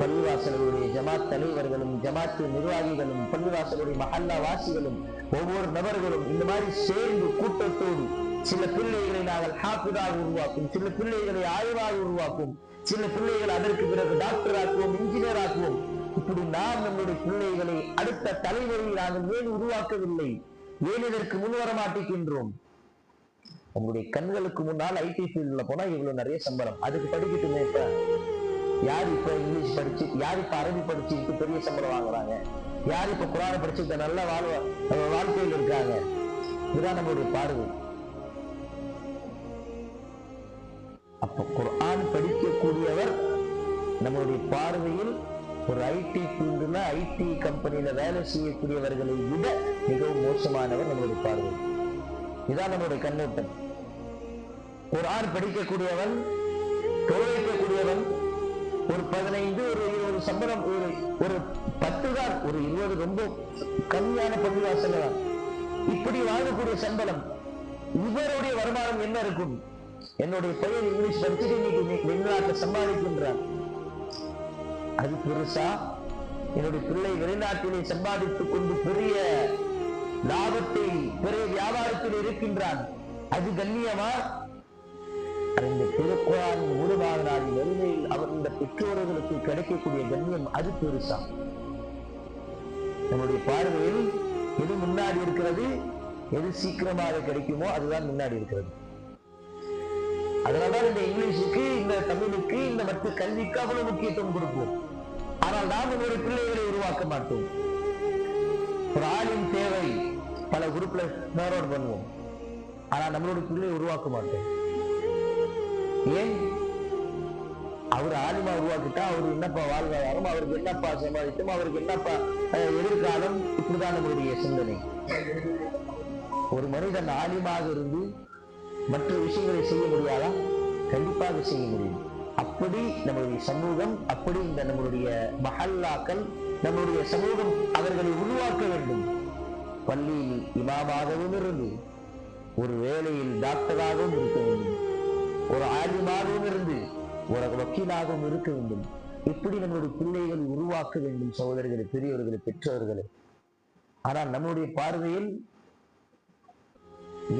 பள்ளிவாசலுடைய ஜமாத் தலைவர்களும், ஜமாத்து நிர்வாகிகளும், பள்ளிவாசலுடைய மஹல்லா வாசிகளும், ஒவ்வொரு நபர்களும் இந்த மாதிரி சேர்ந்து கூட்டத்தோடு சில பிள்ளைகளை நாங்கள் ஹாஃபிஸாக உருவாக்கும், சில பிள்ளைகளை ஆய்வாக உருவாக்கும், சில பிள்ளைகள் அதற்கு பிறகு டாக்டர் ஆக்குவோம், இன்ஜினியர் ஆக்குவோம். இப்படி நாம் நம்முடைய பிள்ளைகளை அடுத்த தலைவரில் நாங்கள் ஏன் உருவாக்கவில்லை? ஏன் இதற்கு முன்வர மாட்டேங்கின்றோம்? உங்களுடைய கண்களுக்கு முன்னால் ஐடி ஃபீல்ட்ல போனா இவ்வளவு நிறைய சம்பளம், அதுக்கு படிக்கட்டுமே. இப்ப யார் இப்ப இங்கிலீஷ் படிச்சு, யார் இப்ப அரபி படிச்சுட்டு பெரிய சம்பளம் வாங்குறாங்க? யார் இப்ப குர்ஆனை படிச்சுட்டு நல்ல வாழ்க்கையில் இருக்காங்க? இதுதான் நம்மளுடைய பார்வை. அப்ப குர்ஆன் படிக்கக்கூடியவர் நம்மளுடைய பார்வையில் ஒரு ஐடி ஃபீல்டுல, ஐடி கம்பெனியில வேலை செய்யக்கூடியவர்களை விட மிகவும் மோசமானவர் நம்மளுடைய பார்வை. இதான் நம்மளுடைய கண்ணோட்டம். குர்ஆன் படிக்கக்கூடியவன், தொழிற்கக்கூடியவன், ஒரு 15 ஒரு 20 சம்பளம், ஒரு 10 தான், ஒரு 20 ரொம்ப கம்மியான பள்ளிவாசல் தான். இப்படி வாங்கக்கூடிய சம்பளம், இவருடைய வருமானம் என்ன இருக்கும்? என்னுடைய பையன் இங்கிலீஷ் படிச்சுட்டு இன்னைக்கு வெளிநாட்டில் சம்பாதிக்கின்றார், அது பெருசா? என்னுடைய பிள்ளை வெளிநாட்டிலே சம்பாதித்துக் கொண்டு பெரிய லாபத்தை, பெரிய வியாபாரத்தில் இருக்கின்றான், அது கண்ணியமா? இந்த திருக்குர்ஆன் மூலமாக நாளின் வறுமையில் அவர் இந்த பெற்றோர்களுக்கு கிடைக்கக்கூடிய கண்ணியம் அது பெருசா? நம்முடைய பார்வையில் எது முன்னாடி இருக்கிறது? எது சீக்கிரமாக கிடைக்குமோ அதுதான் முன்னாடி இருக்கிறது. அதனால்தான் இந்த இங்கிலீஷுக்கு, இந்த தமிழுக்கு, இந்த மற்ற கல்விக்கு அவ்வளவு முக்கியத்துவம் கொடுப்போம். ஆனால் நாம் நம்முடைய பிள்ளைகளை உருவாக்க மாட்டோம். ஒரு ஆளின் தேவை பல குரூப்ல டவுன்லோட் பண்ணுவோம், ஆனால் நம்மளுடைய பிள்ளையை உருவாக்க மாட்டோம். ஏன்? அவர் ஆலிமா உருவாக்கிட்டா அவருக்கு என்னப்பா வாழ்வாதாரம், அவருக்கு என்னப்பா சம்பாதித்தோம், அவருக்கு என்னப்பா எதிர்காலம், இப்படிதான் நம்மளுடைய சிந்தனை. ஒரு மனிதன் ஆலிமாக இருந்து மற்ற விஷயங்களை செய்ய முடியாதா? கண்டிப்பாக செய்ய முடியும். அப்படி நம்முடைய சமூகம், அப்படி இந்த நம்மளுடைய மஹல்லாக்கள், நம்முடைய சமூகம் அவர்களை உருவாக்க வேண்டும். பள்ளியில் இமாமாகவும் இருந்து, ஒரு வேலையில் டாக்டராகவும் இருக்க வேண்டும், ஒரு ஆலிமாகவும் இருந்து ஒரு வக்கீலாகவும் இருக்க வேண்டும். இப்படி நம்மளுடைய பிள்ளைகளை உருவாக்க வேண்டும். சகோதரர்களை, பெரியவர்களை, பெற்றவர்களை. ஆனால் நம்முடைய பார்வையில்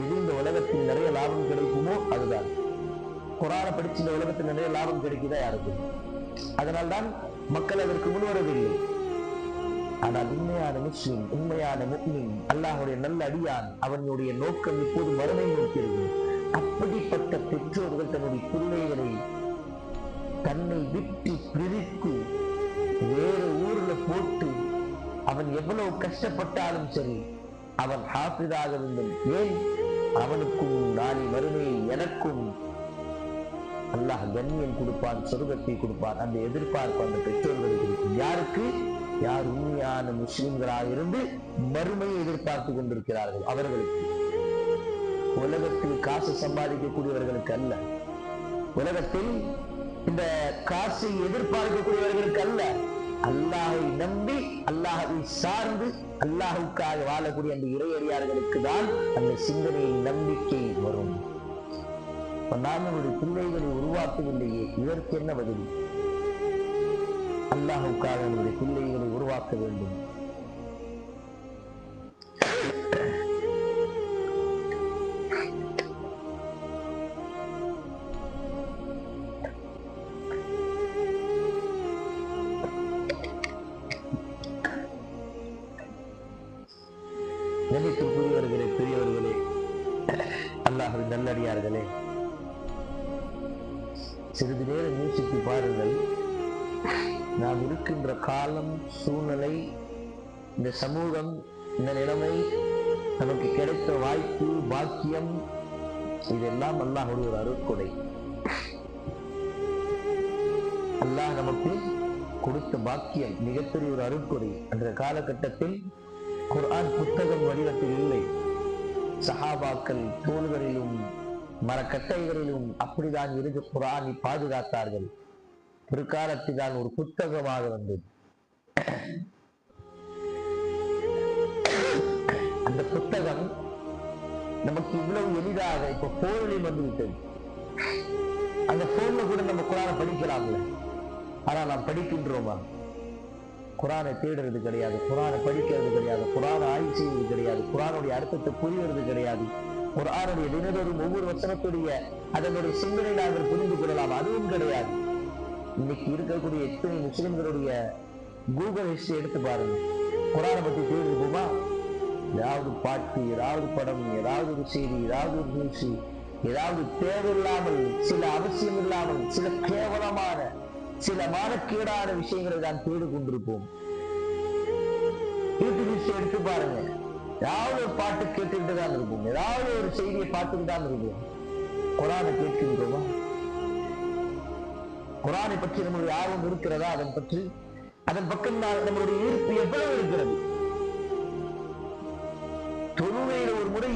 எது இந்த உலகத்தில் நிறைய லாபம் கிடைக்குமோ அதுதான். குர்ஆனை படிச்சு இந்த உலகத்தில் நிறைய லாபம் கிடைக்குதா? யாருக்கு? அதனால்தான் மக்கள் அதற்கு முன்வரவில்லை. ஆனால் உண்மையான முஸ்லிம், உண்மையான முஃமின், அல்லாஹ்வுடைய நல்ல அடியான், அவனுடைய நோக்கம் இப்போது மறுமை நோக்கிறது. அப்படிப்பட்ட பெற்றோர்கள் தன்னுடைய பிள்ளைகளை தன்னை விட்டு பிரித்து வேறு ஊர்ல போட்டு, அவன் எவ்வளவு கஷ்டப்பட்டாலும் சரி அவன் ஹாஃபிதாக வேண்டும். ஏன்? அவனுக்கும் நாளை மறுமையில் எனக்கும் அல்லாஹ் கண்ணியம் கொடுப்பான், சொர்க்கத்தை கொடுப்பான். அந்த எதிர்பார்ப்பு அந்த பெற்றோர்களுக்கு இருக்கும். யாருக்கு? யார் உண்மையான முஸ்லிம்களாக இருந்து மறுமையை எதிர்பார்த்து கொண்டிருக்கிறார்கள் அவர்களுக்கு. உலகத்தில் காசு சம்பாதிக்கக்கூடியவர்களுக்கு அல்ல, உலகத்தில் இந்த காசை எதிர்பார்க்கக்கூடியவர்களுக்கு அல்ல, அல்லாஹை நம்பி, அல்லாஹை சார்ந்து, அல்லாஹுக்காக வாழக்கூடிய அந்த இறையடியார்களுக்கு தான் அந்த சிந்தனையில் நம்பிக்கை வரும். நாம் நம்முடைய பிள்ளைகளை உருவாக்கவில்லையே, இதற்கு என்ன பதில்? அல்லாஹுக்காக நம்முடைய பிள்ளைகளை உருவாக்க வேண்டும். கண்ணியத்திற்குரியவர்களே, பெரியவர்களே, அல்லாஹ்வின் நல்லடியார்களே, சிறிது நேரம் யோசித்து பாருங்கள். நாம் இருக்கின்ற காலம், சூழ்நிலை, இந்த சமூகம், இந்த நிலைமை, நமக்கு கிடைத்த வாய்ப்பு, பாக்கியம், இதெல்லாம் அல்லாஹ்வுடைய ஒரு அருட்கொடை. அல்லாஹ் நமக்கு கொடுத்த பாக்கியம் மிகப்பெரிய ஒரு அருட்கொடை. அந்த காலகட்டத்தில் குர்ஆன் புத்தகம் வடிவத்தில் இல்லை. சஹாபாக்கள் தோள்களிலும் மரக்கட்டைகளிலும் அப்படிதான் இருந்து குர்ஆனை பாதுகாத்தார்கள். ஒரு காலத்தில் தான் ஒரு புத்தகமாக வந்தது. அந்த புத்தகம் நமக்கு இவ்வளவு எளிதாக இப்ப போனில் வந்துவிட்டது. அந்த போன்ல கூட நம்ம குர்ஆனை படிக்கலாம்ல. ஆனா நாம் படிக்கின்றோமா? குர்ஆனை தேடுறது கிடையாது, குர்ஆனை படிக்கிறது கிடையாது, குர்ஆனை ஆய்வு செய்வது கிடையாது, குர்ஆனுடைய அர்த்தத்தை புரிவது கிடையாது. குர்ஆனுடைய தினதோறும் ஒவ்வொரு வசனத்துடைய அதனுடைய சிந்தனை நாங்கள் புரிந்து கொள்ளலாம், அதுவும் கிடையாது. இன்னைக்கு இருக்கக்கூடிய எத்தனை முஸ்லிம்களுடைய கூகுள் ஹிஸ்டரி எடுத்து பாருங்க. குர்ஆனை பத்தி தேடி போமா? ஏதாவது பாட்டு, ஏதாவது படம், ஏதாவது ஒரு செய்தி, ஏதாவது ஒரு நியூஸ், ஏதாவது தேவையில்லாமல், சில அவசியம் இல்லாமல், சில கேவலமான, சில மானக்கேடான விஷயங்களை தான் தேடி கொண்டிருப்போம். யூடியூப் ஹிஸ்டரி எடுத்து பாருங்க. ஏதாவது ஒரு பாட்டு கேட்டுக்கிட்டு தான் இருப்போம், ஏதாவது ஒரு செய்தியை பார்த்துக்கிட்டு தான் இருப்போம். குர்ஆனை கேட்கின்றோமா? குர்ஆனை பற்றி நம்மளுடைய ஆர்வம் இருக்கிறதா? அதன் பற்றி, அதன் பக்கம் நம்மளுடைய ஈர்ப்பு எவ்வளவு இருக்கிறது? தொழுகையில் ஒரு முறை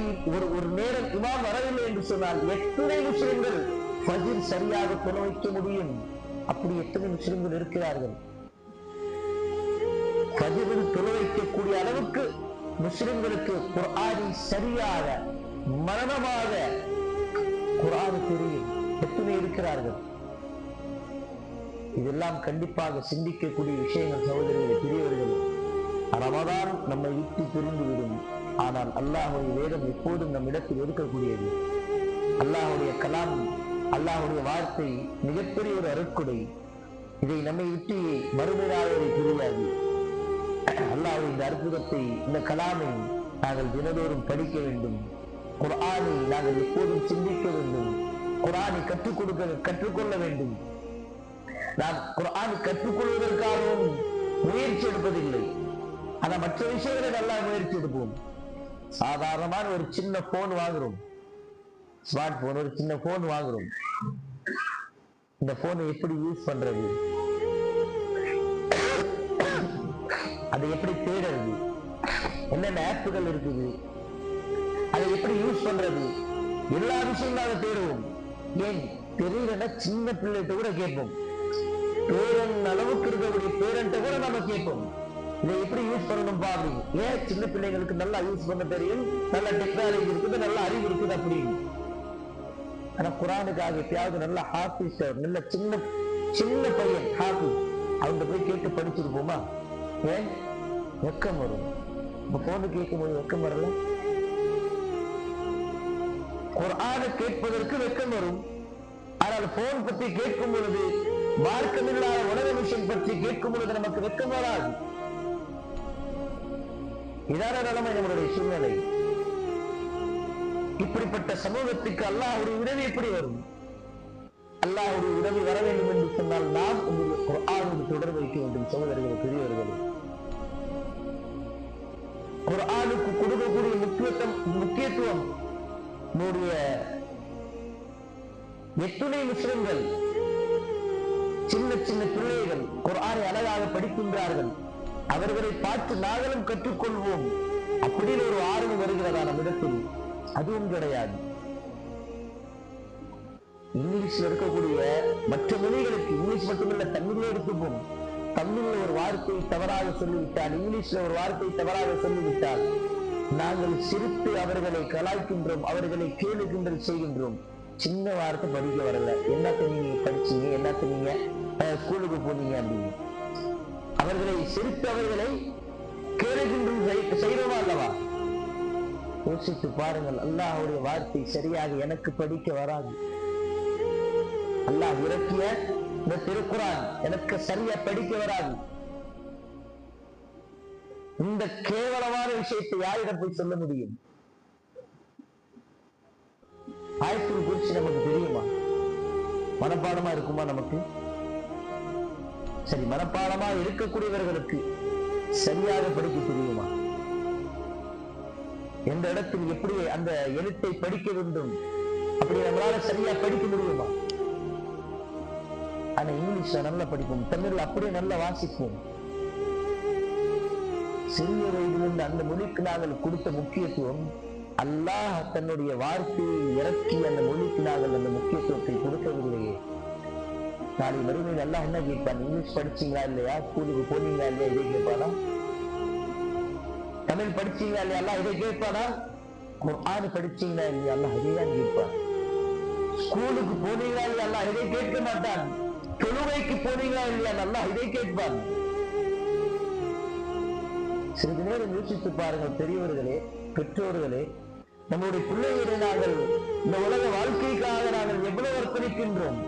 ஒரு நேரம் இமாம் வரவில்லை என்று சொன்னால் எத்தனை முஸ்லிம்கள் ஃபஜ்ர் சரியாக தொழ வைக்க முடியும்? அப்படி எத்தனை முஸ்லிம்கள் இருக்கிறார்கள். ஃபஜ்ரில் தொழ வைக்கக்கூடிய அளவுக்கு முஸ்லிம்களுக்கு குர்ஆனை சரியாக மரணமாக குர்ஆன் தெரியும் எத்தனை இருக்கிறார்கள். இதெல்லாம் கண்டிப்பாக சிந்திக்கக்கூடிய விஷயங்கள் சகோதரர்களே, பெரியவர்களே. ரமதான் நம்மை விட்டு பிரிந்துவிடும். ஆனால் அல்லாஹ்வுடைய வேதம் எப்போதும் நம் இடத்தில் இருக்கக்கூடியது. அல்லாஹ்வுடைய கலாம், அல்லாஹ்வுடைய வார்த்தை மிகப்பெரிய ஒரு அருட்கொடை. இதை நம்மை விட்டு மறுமையாக புரியாது. அல்லாஹ்வுடைய இந்த அற்புதத்தை, இந்த கலாமை நாங்கள் தினதோறும் படிக்க வேண்டும். குர்ஆனை நாங்கள் எப்போதும் சிந்திக்க வேண்டும். குர்ஆனை கற்றுக்கொள்ள வேண்டும். நாம் குர்ஆனை கற்றுக்கொள்வதற்காகவும் முயற்சி எடுப்பதில்லை. ஆனா மற்ற விஷயங்களை நல்லா முயற்சி எடுப்போம். சாதாரணமான ஒரு சின்ன போன் வாங்குறோம், ஸ்மார்ட் போன், ஒரு சின்ன போன் வாங்குறோம். இந்த போனை எப்படி யூஸ் பண்றது, அதை எப்படி தேடுறது, என்னென்ன ஆப்புகள் இருக்குது, அதை எப்படி யூஸ் பண்றது, எல்லா விஷயங்களும் அதை தேடுவோம். ஏன் தெரியலன்னா சின்ன பிள்ளைகிட்ட கூட கேட்போம். பேரன் அளவுக்கு இருக்கக்கூடிய பேரண்ட கூட நம்ம கேட்போம், இதை எப்படி யூஸ் பண்ணணும்பா அப்படின்னு. ஏன் சின்ன பிள்ளைங்களுக்கு நல்லா யூஸ் பண்ண தெரியும், நல்ல டெக்னாலஜி இருக்குது, நல்ல அறிவு இருக்குது அப்படின்னு. ஆனா குர்ஆனுக்காக எப்பயாவது நல்ல ஹாஃபிஸ், நல்ல சின்ன சின்ன பையன் ஹாஃபிஸ், அவங்க போய் கேட்டு படிச்சிருப்போமா? ஏன் வெக்கம் வரும். இப்ப போனு கேட்கும் போது வெக்கம் வரல. குர்ஆனை கேட்பதற்கு வெக்கம் வரும். ஆனால் போன் பற்றி கேட்கும் பொழுது, மார்க்கமில்லாத உலக விஷயம் பற்றி கேட்கும் பொழுது நமக்கு வெக்கம் வராது. இதான நிலைமை நம்மளுடைய சூழ்நிலை. இப்படிப்பட்ட சமூகத்துக்கு அல்லாஹ்வுடைய உதவி எப்படி வரும்? அல்லாஹ்வுடைய உதவி வர வேண்டும் என்று சொன்னால் நாம் உங்களுடைய குர்ஆனோடு தொடர்பு வைக்க வேண்டும். சகோதரர்களே, பெரியவர்களே, குர்ஆனுக்கு கொடுக்கக்கூடிய முக்கியத்துவம் நம்முடைய எத்துணை முஸ்லிம்கள், சின்ன சின்ன பிள்ளைகள் குர்ஆனை அழகாக படிக்கின்றார்கள். அவர்களை பார்த்து நாங்களும் கற்றுக்கொள்வோம் அப்படின்னு ஒரு ஆர்வம் வருகிறதா நம்மிடத்தில்? அதுவும் கிடையாது. இங்கிலீஷ்ல இருக்கக்கூடிய மற்ற மொழிகளுக்கு, இங்கிலீஷ் மட்டுமல்ல தமிழ்ல எடுத்துப்போம். தமிழ்ல ஒரு வார்த்தை தவறாக சொல்லிவிட்டால், இங்கிலீஷ்ல ஒரு வார்த்தை தவறாக சொல்லிவிட்டால் நாங்கள் சிரித்து அவர்களை கலாய்க்கின்றோம், அவர்களை கேலி கிண்டல் செய்கின்றோம். சின்ன வார்த்தை படிக்க வரல, என்னத்த நீங்க படிச்சீங்க, என்னத்த நீங்க ஸ்கூலுக்கு போனீங்க அப்படின்னு அவர்களை சிரித்து அவர்களை கேலி கிண்டல் செய்யறோமா அல்லவா? யோசித்து பாருங்கள். அல்லாஹ்வுடைய வார்த்தை சரியாக எனக்கு படிக்க வராது. அல்லாஹ் இறக்கிய இந்த திருக்குர்ஆன் எனக்கு சரியா படிக்க வராது. இந்த கேவலமான விஷயத்தை யாரிடம் போய் சொல்ல முடியும்? ஆயத்துல் குர்சி நமக்கு தெரியுமா? மனப்பாடமா இருக்குமா நமக்கு? சரி, மனப்பாடமா இருக்கக்கூடியவர்களுக்கு சரியாக படிக்க தெரியுமா? எந்த இடத்தில் எப்படி அந்த எழுத்தை படிக்க வேண்டும் அப்படி நம்மளால சரியா படிக்க முடியுமா? ஆனா இங்கிலீஷ்ல நல்லா படிப்போம், தமிழ்ல அப்படியே நல்லா வாசிப்போம். சிறிய வயதிலிருந்து அந்த மொழிக்கு நாங்கள் கொடுத்த முக்கியத்துவம், அல்லாஹ் தன்னுடைய வார்த்தையை இறக்கி அந்த மொழிக்கு நாங்கள் அந்த முக்கியத்துவத்தை கொடுக்கவில்லையே. நாளை மறுமையில் அல்லாஹ் என்ன கேட்பான்? இங்கிலீஷ் படிச்சீங்களா இல்லையா, ஸ்கூலுக்கு போனீங்களா இல்லையா, இதை கேட்பானா? தமிழ் படிச்சீங்களா இல்லையா, அல்லாஹ் இதை கேட்பானா? குர்ஆன் படிச்சீங்களா இல்லையா, அல்லாஹ் இதைதான் கேட்பான். ஸ்கூலுக்கு போனீங்களா இல்லையா, அல்லாஹ் இதை கேட்க மாட்டான். தொழுகைக்கு போனீங்களா இல்லையா, அல்லாஹ் இதை கேட்பான். சிறிது நேரம் யோசித்து பாருங்கள் பெரியவர்களே, பெற்றோர்களே. நம்முடைய பிள்ளைகளை நாங்கள் இந்த உலக வாழ்க்கைக்காக நாங்கள் எவ்வளவு அர்ப்பணிக்கின்றோம்.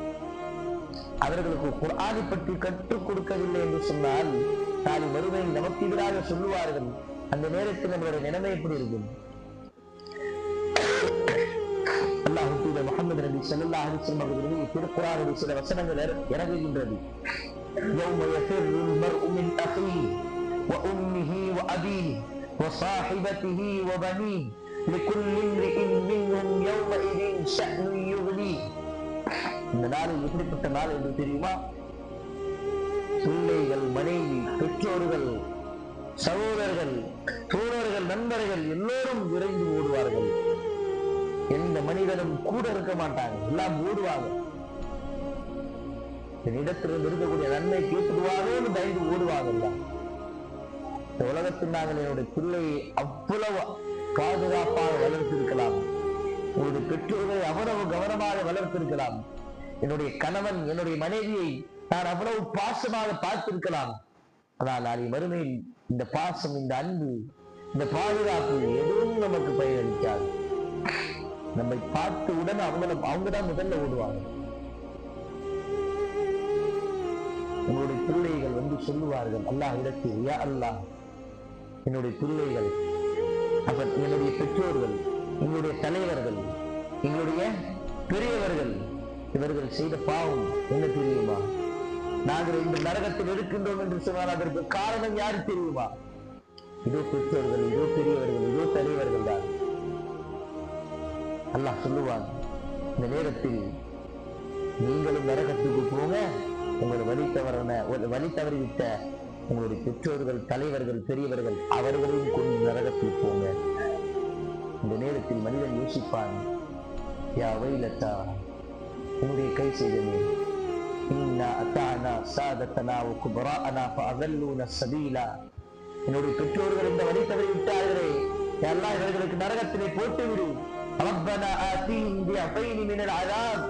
அவர்களுக்கு குர்ஆனை பற்றி கற்றுக் கொடுக்கவில்லை என்று சொன்னால் நாளை மறுமையில் நமக்கு எதிராக சொல்லுவார்கள். அந்த நேரத்தில் நம்மளுடைய நிலைமை எப்படி இருக்கும்? அல்லாஹ் தூதர் முஹம்மது நபி ஸல்லல்லாஹு அலைஹி வஸல்லம் அவர்களுடைய திருக்குர்ஆனுடைய சில வசனங்கள் இறங்குகின்றது. யௌம யஃபிர்ருல் மர்உ மின் அஹீஹி வ உம்மிஹி வ அபீஹி வ ஸாஹிபதிஹி வ பனீஹி லிகுல்லி இம்ரிஇன் மின்ஹும் யௌமஇதின் ஷஅனுன் யுக்னீஹி. இந்த நாள் எப்படிப்பட்ட நாள் என்று தெரியுமா? பிள்ளைகள், மனைவி, பெற்றோர்கள், சகோதரர்கள், தோழர்கள், நண்பர்கள் எல்லோரும் விரைந்து ஓடுவார்கள். எந்த மனிதனும் கூட இருக்க மாட்டாங்க, எல்லாம் ஓடுவாங்க. என்னிடத்திலிருந்து இருக்கக்கூடிய நன்மை கேட்டுடுவாரோன்னு பயந்து ஓடுவாங்கல்ல. இந்த உலகத்தில் நாங்கள் என்னுடைய பிள்ளையை அவ்வளவு பாதுகாப்பாக வளர்த்திருக்கலாம், உங்களுடைய பெற்றோர்களை அவ்வளவு கவனமாக வளர்த்திருக்கலாம், என்னுடைய கணவன் என்னுடைய மனைவியை நான் அவ்வளவு பாசமாக பார்த்திருக்கலாம். ஆனால் நாளை மறுமையில் இந்த பாசம், இந்த அன்பு, இந்த பாதுகாப்பு எதுவும் நமக்கு பயனளிக்காது. நம்மை பார்த்தவுடன் அவங்கதான் முதல்ல ஓடுவாங்க. உங்களுடைய பிள்ளைகள் வந்து சொல்லுவார்கள் அல்லாஹ் இடத்தில், யா அல்லாஹ், என்னுடைய பிள்ளைகள், என்னுடைய பெற்றோர்கள், எங்களுடைய தலைவர்கள், எங்களுடைய பெரியவர்கள், இவர்கள் செய்த பாவம் என்ன தெரியுமா? நாங்கள் இந்த நரகத்தில் இருக்கின்றோம் என்று சொன்னால் அதற்கு காரணம் யாரு தெரியுமா? இதோ பெற்றோர்கள், இதோ பெரியவர்கள், இதோ தலைவர்கள் தான். அல்லாஹ் சொல்லுவான், இந்த நேரத்தில் நீங்களும் நரகத்துக்கு போங்க, உங்களை வழி தவறிவிட்ட உங்களுடைய பெற்றோர்கள், தலைவர்கள், பெரியவர்கள் அவர்களையும் கொண்டு நரகத்தில் போங்க. இந்த நேரத்தில் மனிதன் யோசிப்பான், யா வைலத்தா, என்னுடைய கை செய்தனே, இன்னா அத்தானா சாதத்தனா குபராஅனா ஃபஅதல்லூன ஸபீலா, என்னுடைய பெற்றோர்கள் இந்த வழி தவறி விட்டார்களே, யா அல்லாஹ் இவர்களுக்கு நரகத்திலே போட்டு விடு. ரப்பனா ஆதீஹிம் பிஅஃபைனி மினல் அஸாப்,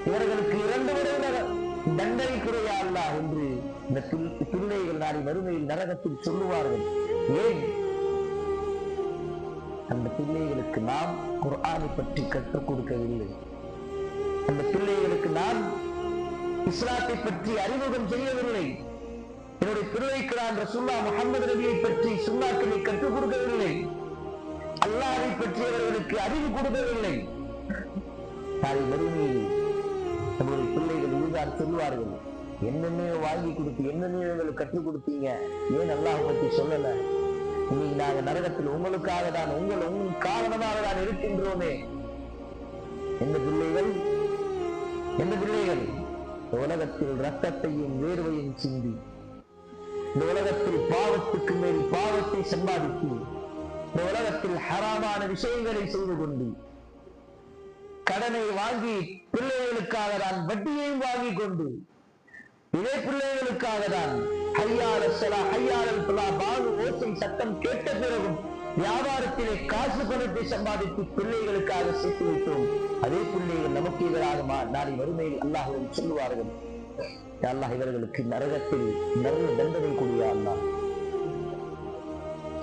இவர்களுக்கு 2 மடங்கு தண்டனை குறையா அல்லாஹ் என்று இந்த பிள்ளைகள் நாளை மறுமையில் நரகத்தில் சொல்லுவார்கள். ஏன்? அந்த பிள்ளைகளுக்கு நாம் குர்ஆனை பற்றி கற்றுக் கொடுக்கவில்லை, அந்த பிள்ளைகளுக்கு நாம் இஸ்லாத்தை பற்றி அறிமுகம் செய்யவில்லை, என்னுடைய பிள்ளைக்கு நான் ரசூலுல்லாஹ் முஹம்மது நபியை பற்றி சுன்னாக்களை கற்றுக் கொடுக்கவில்லை, அல்லாஹ்வை பற்றி அவர்களுக்கு அறிவு கொடுக்கவில்லை. நாளை மறுமையில் நம்முடைய பிள்ளைகள் இதுதான் சொல்லுவார்கள், என்னென்ன வாங்கி கொடுத்து என்னென்ன கற்றுக் கொடுத்தீங்க, ஏன் அல்லாஹ் பற்றி சொல்லல? இன்னைக்கு நாங்கள் நரகத்தில் உங்களுக்காக தான், உங்கள் காரணமாக தான் இருக்கின்றோமே. எந்த பிள்ளைகள் இந்த உலகத்தில் ரத்தத்தையும் வேர்வையும் சிந்தி, இந்த உலகத்தில் பாவத்துக்கு மேல் பாவத்தை சம்பாதித்து, இந்த உலகத்தில் ஹராமான விஷயங்களை செய்து கொண்டு, கடனை வாங்கி பிள்ளைகளுக்காக தான் வட்டியையும் வாங்கி கொண்டு, இதே பிள்ளைகளுக்காக தான் ஹய்யால் ஸலா ஹய்யால் ஃபலா பாங்கு ஓசை சத்தம் கேட்ட பிறகும் வியாபாரத்திலே காசு பணத்தை சம்பாதித்து பிள்ளைகளுக்காக சேர்த்து வைத்தோம். அதே பிள்ளைகள் நமக்கு எதிராக நாளை மறுமையில் அல்லாஹ்விடம் சொல்லுவார்கள், அல்லாஹ் இவர்களுக்கு நரகத்தில் நிறைய தண்டனை கூடிய அல்லாஹ்.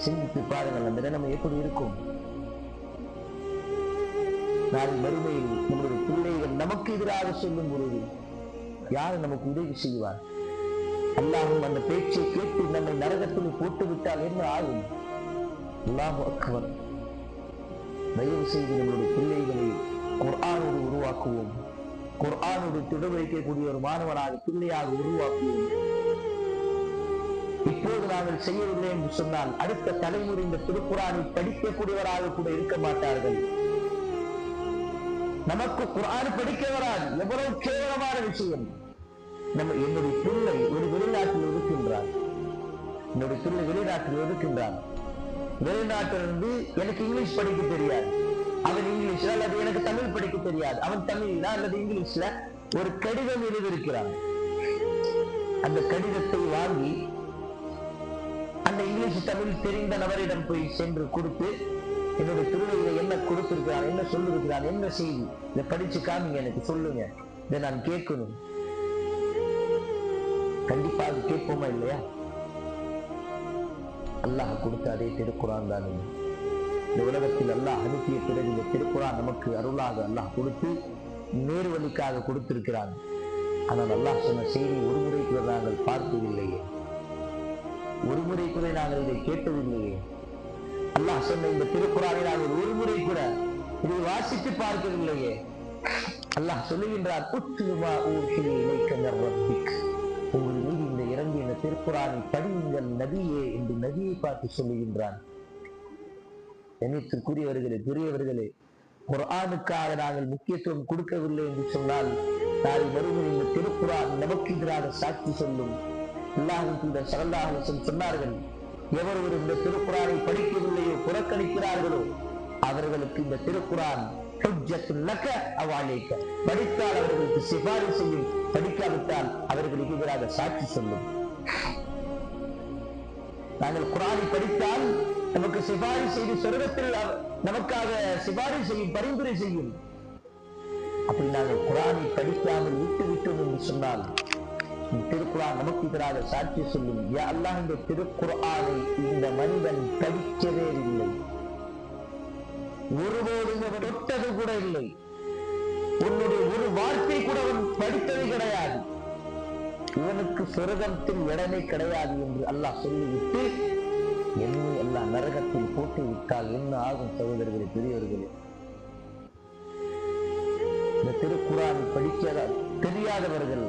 சிந்தித்து பாருங்கள், அந்த நிலைமை எப்படி இருக்கும்? நாளை மறுமையில் நம்முடைய பிள்ளைகள் நமக்கு எதிராக சொல்லும் பொழுது யார் நமக்கு உதவி செய்வார்? அல்லாஹ்வும் அந்த பேச்சை கேட்டு நம்மை நரகத்தில் போட்டு விட்டால் என்ன ஆகும்? அல்லாஹு அக்பர். தயவு செய்து நம்முடைய பிள்ளைகளை குர்ஆனோடு உருவாக்குவோம், குர்ஆனோடு தொடர்பு வைக்கக்கூடிய ஒரு மாணவனாக பிள்ளையாக உருவாக்குவோம். இப்போது நாங்கள் செய்யவில்லை என்று சொன்னால் அடுத்த தலைமுறை இந்த திருக்குர்ஆனை படிக்கக்கூடியவராக கூட இருக்க மாட்டார்கள். நமக்கு குர்ஆன் படிக்க வராது, எவ்வளவு கேவலமான விஷயம். என்னுடைய பிள்ளை ஒரு வெளிநாட்டில் இருக்கின்றான், என்னுடைய பிள்ளை வெளிநாட்டில் இருக்கின்றான், வெளிநாட்டிலிருந்து எனக்கு இங்கிலீஷ் படிக்க தெரியாது, அவன் இங்கிலீஷ்ல அல்லது எனக்கு தமிழ் படிக்க தெரியாது, அவன் தமிழ்ல அல்லது இங்கிலீஷ்ல ஒரு கடிதம் எழுதியிருக்கிறான். அந்த கடிதத்தை வாங்கி அந்த இங்கிலீஷ் தமிழ் தெரிந்த நபரிடம் போய் சென்று கொடுத்து, என்னுடைய பிள்ளைகளை என்ன கொடுத்திருக்கிறான், என்ன சொல்லிருக்கிறான், என்ன செய்தி, இதை படிச்சு காமிங்க, எனக்கு சொல்லுங்க, இதை நான் கேட்கணும். கண்டிப்பாக கேட்போமா இல்லையா? அல்லாஹ் கொடுத்த அதே திருக்குர்ஆன் தான் இந்த உலகத்தில் அல்லாஹ் அனுப்பிய பிறகு இந்த திருக்குர்ஆன் நமக்கு அருளாக அல்லாஹ் கொடுத்து நேர்வழிக்காக கொடுத்திருக்கிறான். ஆனால் அல்லாஹ் சொன்ன செய்தி ஒரு முறை கூட நாங்கள் பார்த்ததில்லையே, ஒரு முறை கூட நாங்கள் இதை கேட்டதில்லையே. அல்லாஹ் சொன்ன இந்த திருக்குர்ஆனை நாங்கள் ஒரு முறை கூட இதை வாசித்து பார்க்கவில்லையே. அல்லாஹ் சொல்லுகின்றார், உங்கள் மீது இந்த இறங்கி இந்த திருக்குர்ஆனை படியுங்கள் நபியே என்று நபியை பார்த்து சொல்லுகின்றான். கண்ணியத்திற்குரியவர்களே, பெரியவர்களே, குர்ஆனுக்காக நாங்கள் முக்கியத்துவம் கொடுக்கவில்லை என்று சொன்னால் நாளை மறுமையில் இந்த திருக்குர்ஆன் நமக்கு எதிராக சாட்சி சொல்லும். அல்லாஹ்வின் தூதர் ஸல்லல்லாஹு அலைஹி வஸல்லம் சொன்னார்கள், எவர் இந்த திருக்குர்ஆனை படிக்கவில்லையோ, புறக்கணிக்கிறார்களோ, அவர்களுக்கு இந்த திருக்குர்ஆன் படித்தால் அவர்களுக்கு சிபாரிசு செய்யும், படிக்காவிட்டால் அவர்களுக்கு எதிராக சாட்சி சொல்லும். நாங்கள் குர்ஆனை படித்தால் நமக்கு சிபாரிசு செய்து சொர்க்கத்தில் நமக்காக சிபாரிசு செய்யும், பரிந்துரை செய்யும். அப்படி நாங்கள் குர்ஆனை படிக்காமல் விட்டு விட்டோம் என்று சொன்னால் திருக்குர்ஆன் நமக்கு எதிராக சாட்சி சொல்லும். யா அல்லாஹ், இந்த திருக்குர்ஆனை இந்த மனிதன் படிக்கவே இல்லை, ஒருபோதும் தொட்டது கூட இல்லை, உன்னுடைய ஒரு வார்த்தை கூட அவன் படித்தது கிடையாது, இவனுக்கு சொர்க்கத்தில் இடமே கிடையாது என்று அல்லாஹ் சொல்லிவிட்டு என்னை எல்லாம் நரகத்தில் போட்டு விட்டால் என்ன ஆகும்? சகோதரர்களே, பெரியவர்களே, இந்த திருக்குர்ஆனை படிக்க தெரியாதவர்கள்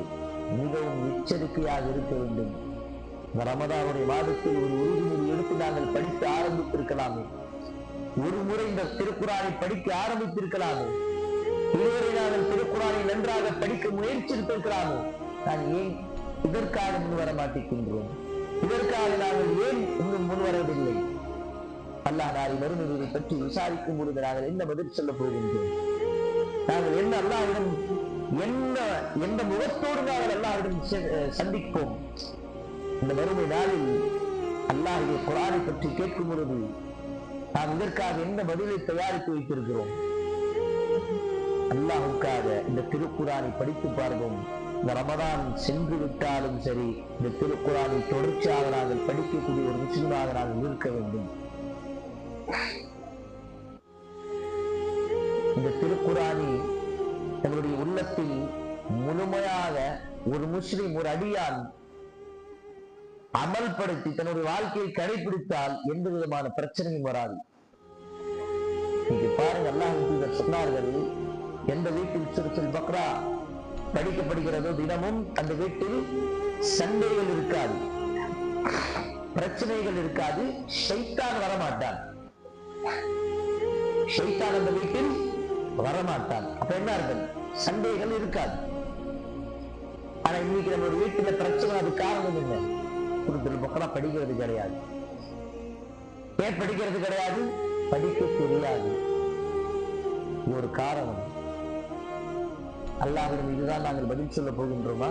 மிகவும் எச்சரிக்கையாக இருக்க வேண்டும். இந்த ரமதானுடைய மாதத்தில் ஒரு உறுதிமொழி எடுத்து நாங்கள் படித்து ஆரம்பித்திருக்கலாமே, ஒரு முறை இந்த திருக்குர்ஆனை படிக்க ஆரம்பித்திருக்கலாமே, இதுவரை நாங்கள் திருக்குர்ஆனை நன்றாக படிக்க முயற்சித்திருக்கலாமே. நான் ஏன் இதற்காக முன்வர மாட்டேங்கின்றோம்? இதற்காக நாங்கள் ஏன் இன்னும் முன்வரவில்லை? அல்லாஹ் நாளை மறுமையை பற்றி விசாரிக்கும் பொழுது நாங்கள் என்ன பதில் சொல்ல போகின்றோம்? நாங்கள் என்ன அல்லாஹ்விடம் எந்த முகத்தோடு நாங்கள் அல்லாஹ்விடம் சந்திப்போம்? இந்த மறுமை நாளில் அல்லாஹ்வுடைய குர்ஆனை பற்றி கேட்கும் பொழுது நாம் இதற்காக என்ன பதிலை தயாரித்து வைத்திருக்கிறோம்? அல்லாஹ்வுக்காக இந்த திருக்குர்ஆனை படித்து பார்ப்போம். இந்த ரமதான் சென்று விட்டாலும் சரி, இந்த திருக்குர்ஆனை தொடர்ச்சியாக நாங்கள் படிக்கக்கூடிய ஒரு முஸ்லிமாக நாங்கள் இருக்க வேண்டும். இந்த திருக்குர்ஆனை தன்னுடைய உள்ளத்தில் முழுமையாக ஒரு முஸ்லிம், ஒரு அடியான் அமல்படுத்தி தன்னுடைய வாழ்க்கையை கடைபிடித்தால் எந்த விதமான பிரச்சனையும் வராது. நீங்க பாருங்க, அல்லாஹ் சொன்னார்கள், எந்த வீட்டில் சூரத்துல் பக்ரா படிக்கப்படுகிறதோ தினமும் அந்த வீட்டில் சண்டைகள் இருக்காது, பிரச்சனைகள் இருக்காது, ஷைத்தான் வரமாட்டான். ஷைத்தான் அந்த வீட்டில் வரமாட்டான். அப்ப என்ன அர்த்தம்? சண்டைகள் இருக்காது. ஆனா இன்னைக்கு நம்ம ஒரு வீட்டுல பிரச்சனை, அது காரணம் என்ன? சூரத்துல் பக்ரா படிக்கிறது கிடையாது. ஏன் படிக்கிறது கிடையாது? படிக்க தெரியாது. ஒரு காரணம். அல்லாஹ்விடம் இதுதான் நாங்கள் பதில் சொல்ல போகின்றோமா?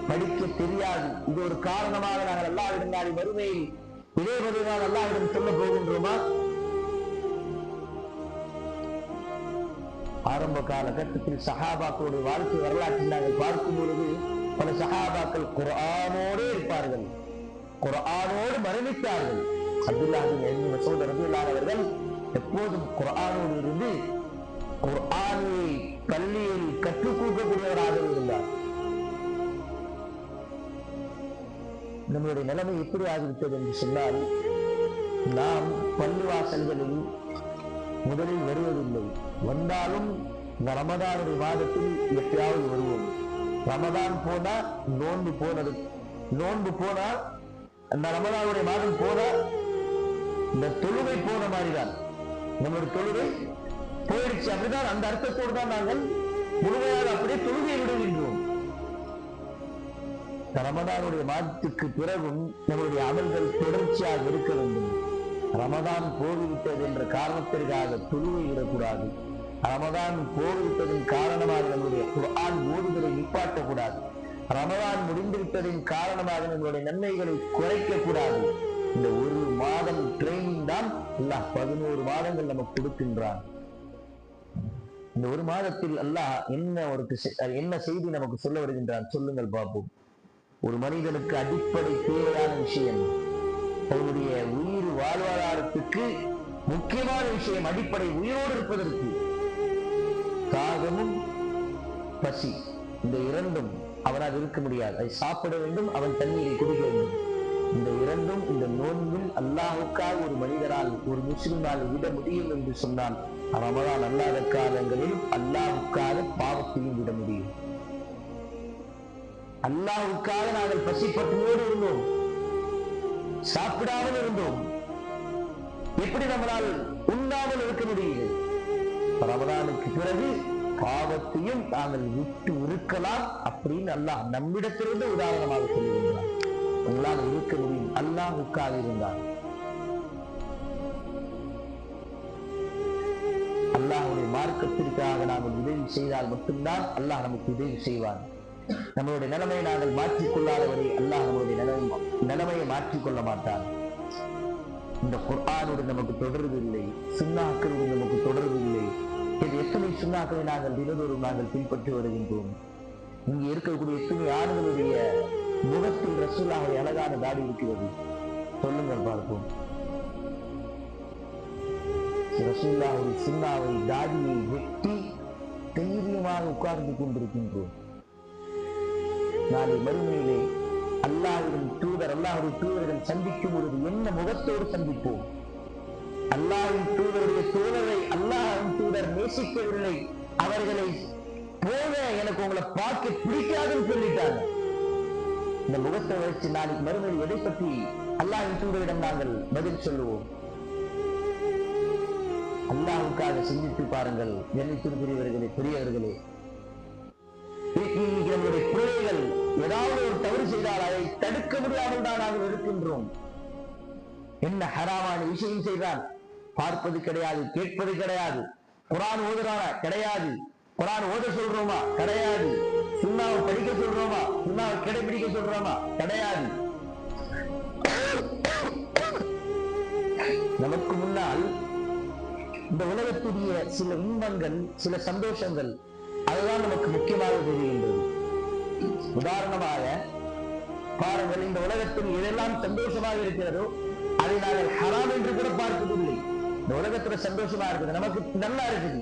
படிக்க தெரியாது, இது ஒரு காரணமாக நாங்கள் அல்லாஹ்விடம் நாளை மறுமையில் இதே பதில்தான் அல்லாஹ்விடம் சொல்ல போகின்றோமா? ஆரம்ப காலகட்டத்தில் சஹாபாக்களுடைய வாழ்க்கை வரலாற்றில் நாங்கள் பார்க்கும் பொழுது பல சஹாபாக்கள் குர்ஆனோடு இருப்பார்கள், குர்ஆனோடு மரணித்தார்கள். அப்துல்லாஹ் பின் மஸ்ஊத் ரலியல்லாஹு அவர்கள் எப்போதும் குர்ஆனோடு இருந்து குர்ஆனை பள்ளியில் கற்றுக் கொடுக்கக்கூடியவராக இருந்தார். நம்மளுடைய நிலைமை எப்படி ஆகிவிட்டது என்று சொன்னால், நாம் பள்ளிவாசல்களில் முதலில் வருவதில்லை, வந்தாலும் இந்த ரமதானுடைய மாதத்தில் எப்பயாவது வருவோம். ரமதான் போனா நோன்பு போனா அந்த ரமதானுடைய மாதம் போனா இந்த தொழுகை போன மாதிரிதான், நம்மளுடைய தொழுகை போயிடுச்சு, அப்படிதான் அந்த அர்த்தத்தோடு தான் நாங்கள் முழுமையாக அப்படியே தொழுகை விடுகின்றோம். ரமதானுடைய மாதத்துக்கு பிறகும் நம்மளுடைய அமல்கள் தொடர்ச்சியாக இருக்க வேண்டும். ரமதான் போய்விட்டது என்ற காரணத்திற்காக தொழுகை விடக்கூடாது. ரமதான் போய்விட்டதின் காரணமாக நம்முடைய குர்ஆன் ஓதுதலை நிப்பாட்டக்கூடாது. ரமதான் முடிந்துவிட்டதின் காரணமாக நம்மளுடைய நன்மைகளை குறைக்க கூடாது. இந்த ஒரு மாதம் ட்ரைனிங் தான் அல்லாஹ் 11 மாதங்கள் நமக்கு கொடுக்கின்றான். இந்த ஒரு மாதத்தில் அல்லாஹ் என்ன செய்தி நமக்கு சொல்ல வருகின்றான்? சொல்லுங்கள் பார்ப்போம். ஒரு மனிதனுக்கு அடிப்படை தேவையான விஷயம், அவருடைய உயிர் வாழ்வாதாரத்துக்கு முக்கியமான விஷயம், அடிப்படை உயிரோடு இருப்பதற்கு தாகமும் பசி, இந்த இரண்டும் அவனால் இருக்க முடியாது. அதை சாப்பிட வேண்டும், அவன் தண்ணீரை குடிக்க வேண்டும். இந்த இரண்டும் இந்த நோன்பில் அல்லாஹுக்காக ஒரு மனிதனால், ஒரு முஸ்லிமால் விட முடியும் என்று சொன்னால், ரமதான் அல்லாத காலங்களில் அல்லாஹுக்காக பாவத்தையும் விட முடியும். அல்லாஹுக்காக நாங்கள் பசிப்பட்டோடு இருந்தோம், சாப்பிடாமல் இருந்தோம், எப்படி நம்மளால் உண்ணாமல் இருக்க முடியுது? ரமதானுக்கு பிறகு பாவத்தையும் நாங்கள் விட்டு இருக்கலாம் அப்படின்னு அல்லாஹ் நம்மிடத்திலிருந்து உதாரணமாக சொல்லுகின்றார். உங்களால் இருக்க முடியும், அல்லாஹுக்காக இருந்தார். அல்லாஹ்வுடைய மார்க்கத்திற்காக நாங்கள் உதவி செய்தால் மட்டும்தான் அல்லாஹ் நமக்கு உதவி செய்வான். நம்மளுடைய நிலைமையை நாங்கள் மாற்றிக்கொள்ளாதவரை அல்லாஹ் நம்மளுடைய நிலைமையை மாற்றிக்கொள்ள மாட்டான். இந்த குர்ஆனோடு நமக்கு தொடர்பு இல்லை, சுன்னாக்களோடு நமக்கு தொடர்பு இல்லை. இது எத்தனை சுன்னாக்களை நாங்கள் தினதோறும் நாங்கள் பின்பற்றி வருகின்றோம். இங்கே இருக்கக்கூடிய எத்தனை ஆண்களுடைய முகத்தில் ரசூலுல்லாஹி அழகான தாடி இருக்கிறது, சொல்லுங்கள் பார்ப்போம். ரசூலுல்லாஹி சுன்னாவை தாடியை வெட்டி தைரியமாக உட்கார்ந்து கொண்டிருக்கின்றோம். நாளை மறுமையிலே அல்லாஹ்வின் தூதர்கள் சந்திக்கும் பொழுது என்ன முகத்தோடு சந்திப்போம்? அல்லாஹ்வின் தூதருடைய தோழரை அல்லாஹ்வின் தூதர் நேசிக்கவில்லை, அவர்களை போக எனக்கு உங்களை பார்க்க பிடிக்காதுன்னு சொல்லிட்டாங்க. இந்த முகத்தை வச்சு நாளைக்கு மறுமையில் எதை பற்றி அல்லாஹ்வின் தூதரிடம் நாங்கள் பதில் சொல்லுவோம்? அல்லாஹ்வுக்காக சிந்தித்து பாருங்கள். கண்ணியத்திற்குரியவர்களே, பெரியவர்களே, நம்முடைய பிள்ளைகள் ஏதாவது ஒரு தவறு செய்தால் அதை தடுக்க முடியாமல் தான் நாங்கள் இருக்கின்றோம். என்ன ஹராமான விஷயம் செய்தால் பார்ப்பது கிடையாது, கேட்பது கிடையாது. குர்ஆன் ஓதுறானா? கிடையாது. குர்ஆன் ஓத சொல்றோமா? கிடையாது. சுன்னாவை படிக்க சொல்றோமா? சுன்னாவை கடைபிடிக்க சொல்றோமா? கிடையாது. நமக்கு முன்னால் இந்த உலகத்துடைய சில இன்பங்கள், சில சந்தோஷங்கள், அதுதான் நமக்கு முக்கியமாக தெரிகின்றது. உதாரணமாக பாருங்கள், இந்த உலகத்தில் எதெல்லாம் சந்தோஷமாக இருக்கிறதோ அதை நாங்கள் ஹராம் என்று கூட பார்ப்பதில்லை. இந்த உலகத்துல சந்தோஷமா இருக்குது, நமக்கு நல்லா இருக்குது,